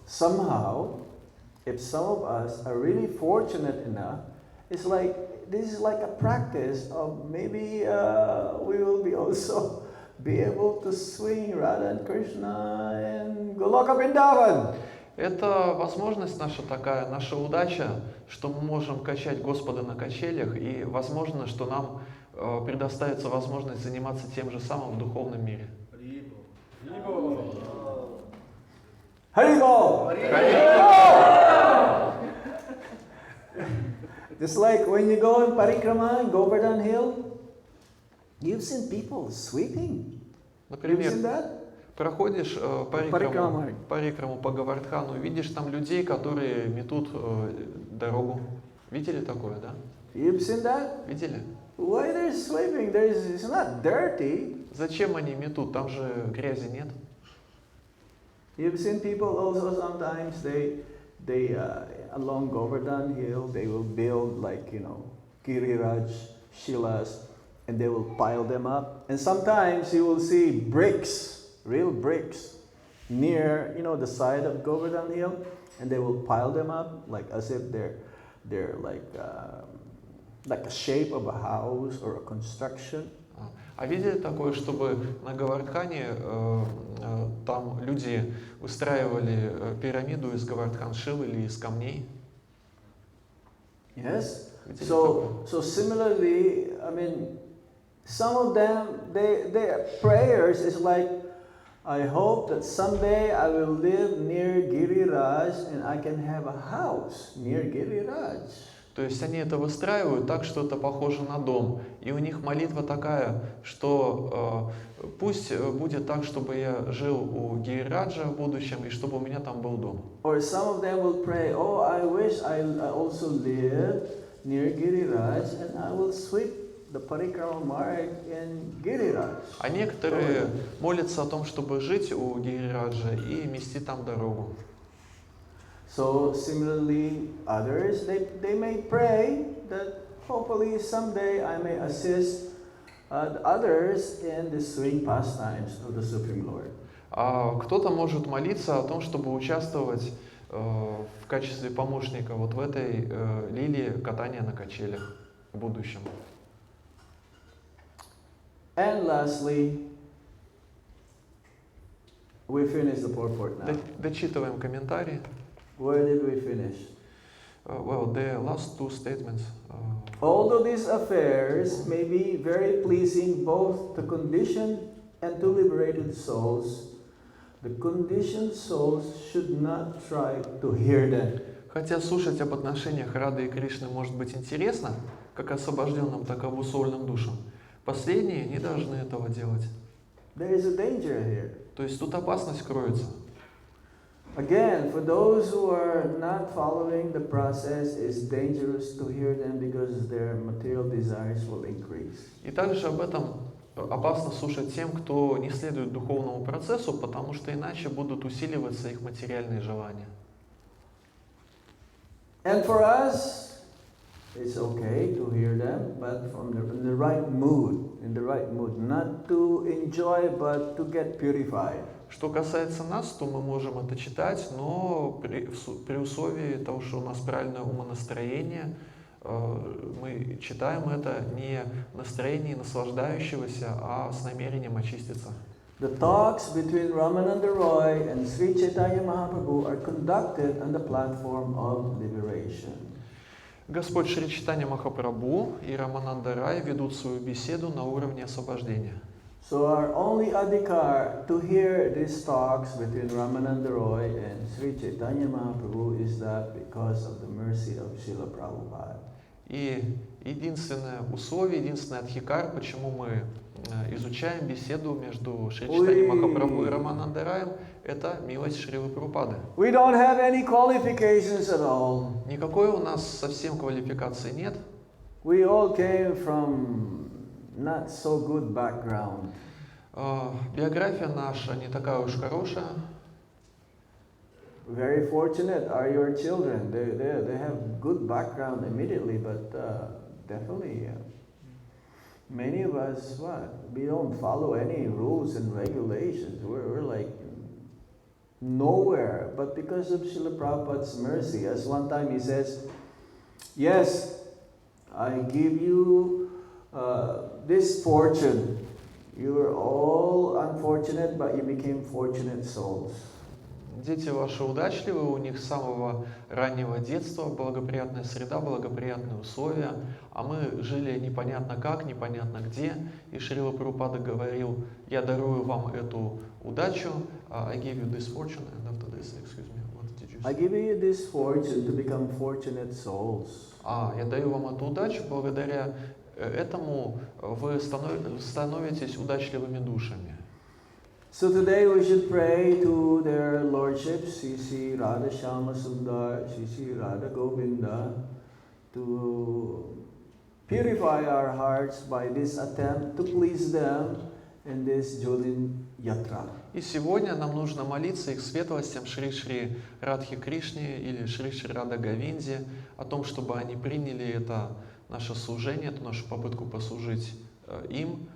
somehow, if some of us are really fortunate enough, it's like this is like a practice of maybe we will be also be able to swing Radha and Krishna and Goloka Vrindavan. Это возможность наша такая, наша удача, что мы можем качать Господа на качелях, и возможно, что нам предоставится возможность заниматься тем же самым в духовном мире. Haribol! Just like when you go in Parikrama in Govardhan Hill, you've seen people sweeping. You've seen Например, that? проходишь парикраму по Гавардхану, видишь там людей, которые метут дорогу. Видели такое, да? You've seen that? Видели? Why they're sweeping? It's not dirty. Зачем они метут? Там же грязи нет. You've seen people also sometimes they along Govardhan Hill they will build like Giriraj Shilas and they will pile them up. And sometimes you will see bricks. Real bricks near the side of Govardhan Hill, and they will pile them up like as if they're like a shape of a house or a construction. А видели такое, чтобы на Гавардхане там люди устраивали пирамиду из Гавардхан-шил или из камней? Yes. So similarly, I mean, some of them their prayers is like, I hope that someday I will live near Giriraj and I can have a house near Giriraj. То есть они это выстраивают так, что это похоже на дом. И у них молитва такая, что пусть будет так, чтобы я жил у Гирираджа в будущем и чтобы у меня там был дом. Or some of them will pray, oh, I wish I also live near Giriraj and I will sweep the Parikrama Marg in Giriraj. А некоторые молятся о том, чтобы жить у Гирираджа и мести там дорогу. So similarly, others, they may pray that hopefully someday I may assist others in the swing pastimes of the Supreme Lord. А кто-то может молиться о том, чтобы участвовать в качестве помощника вот в этой лилии катания на качелях в будущем. And lastly, we finish the purport now. Дочитываем комментарии. Where did we finish? Well, the last two statements. Although these affairs may be very pleasing both to conditioned and to liberated souls, the conditioned souls should not try to hear them. Хотя слушать об отношениях Рады и Кришны может быть интересно, как освобожденным, так и обусловленным душам, последние не должны этого делать. There is a danger here. То есть тут опасность кроется. Again, for those who are not following the process, it's dangerous to hear them because their material desires will increase. И также об этом опасно слушать тем, кто не следует духовному процессу, потому что иначе будут усиливаться их материальные желания. And for us, it's okay to hear them, but in the right mood, not to enjoy, but to get purified. Что касается нас, то мы можем это читать, но при условии того, что у нас правильное умонастроение, мы читаем это не в настроении наслаждающегося, а с намерением очиститься. The talks between Ramananda Roy and Sri Chaitanya Mahaprabhu are conducted on the platform of liberation. Господь Шри Чайтанья Махапрабху и Рамананда Рай ведут свою беседу на уровне освобождения. So our only adhikar to hear these talks between Ramananda Roy and Sri Chaitanya Mahaprabhu is that because of the mercy of Srila Prabhupada. И единственное условие, единственный адхикар, почему мы изучаем беседу между Шри Чайтаньей Махапрабху и Рамананда Раем, это милость Шрилы Прабхупады. We don't have any qualifications at all. Никакой у нас совсем квалификации нет. We all came from not so good background. Биография наша не такая уж хорошая. very fortunate are your children. They have good background immediately, but definitely many of us, we don't follow any rules and regulations. We're like nowhere. But because of Srila Prabhupada's mercy, as one time he says, yes, I give you this fortune. You were all unfortunate, but you became fortunate souls. Дети ваши удачливы, у них с самого раннего детства благоприятная среда, благоприятные условия, а мы жили непонятно как, непонятно где, и Шрила Прабхупада говорил, я дарую вам эту удачу, I give you this fortune, and after this, excuse me, what did you say? I give you this fortune to become fortunate souls. Я даю вам эту удачу, благодаря этому вы становитесь удачливыми душами. So today we should pray to their lordships, Sri Radha Shyama Sundar, Sri Radha Govinda, to purify our hearts by this attempt to please them in this Julin Yatra. И сегодня нам нужно молиться их светлостям Шри-Шри Радхи Кришне или Шри-Шри Рада Говинде о том, чтобы они приняли это наше служение, эту нашу попытку послужить им,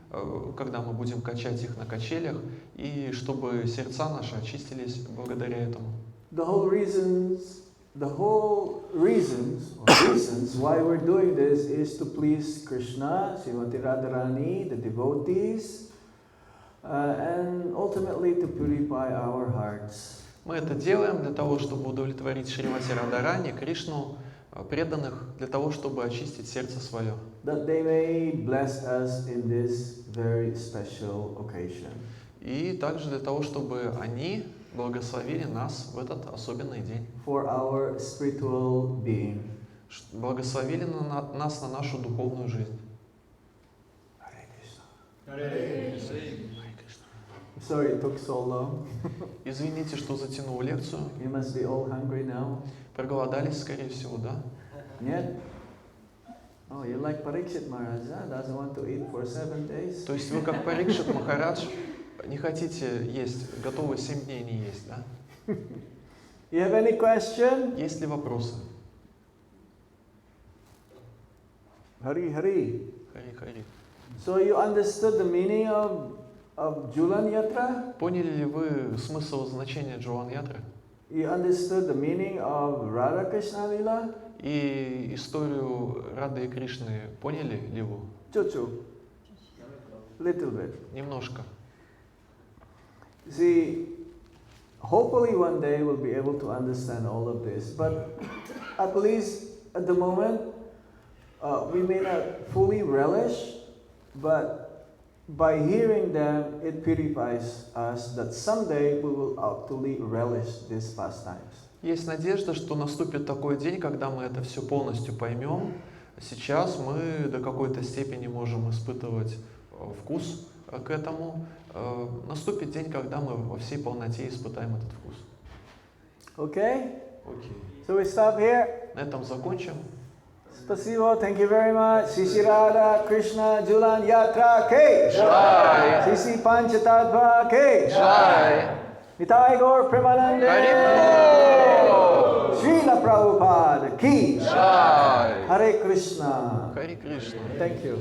когда мы будем качать их на качелях, и чтобы сердца наши очистились благодаря этому. The whole reasons why we're doing this is to please Krishna, Srimati Radharani, the devotees, and ultimately to purify our hearts. Мы это делаем для того, чтобы удовлетворить Шримати Радharani, Кришну, преданных, для того, чтобы очистить сердце свое. That they may bless us in this very special occasion. И также для того, чтобы они благословили нас в этот особенный день. For our spiritual being. Благословили нас на нашу духовную жизнь. Hare Krishna. Sorry it took so long. Извините, что затянул лекцию. You must be all hungry now. Проголодались, скорее всего, да? Нет? Oh, you're like Parikshit Maharaj, huh? Doesn't want to eat for 7 days. То есть вы как Парикшит Махарадж не хотите есть, готовы 7 дней не есть, да? You have any question? Есть ли вопросы? Hari. Хари. So you understood the meaning of Julan Yatra? Поняли ли вы смысл значения Джулан Ятры? You understood the meaning of Radha Krishna Lila? И историю Рады и Кришны поняли ли вы? Chuchu. Little bit. Немножко. See, hopefully one day we'll be able to understand all of this, but at least at the moment we may not fully relish, but by hearing them, it purifies us that someday we will actually relish these pastimes. Есть надежда, что наступит такой день, когда мы это все полностью поймем. Сейчас мы до какой-то степени можем испытывать вкус к этому. Наступит день, когда мы во всей полноте испытаем этот вкус. Okay? Окей. So we stop here. На этом закончим. Spasibo, thank you very much. Sri Radha Krishna Julan Yatra Ke Jai. Sri Panchatattva Ke Jai. Nitai Gaur Premanande Srila Prabhupada Ki Jai. Hare Krishna. Хари Кришна. Thank you.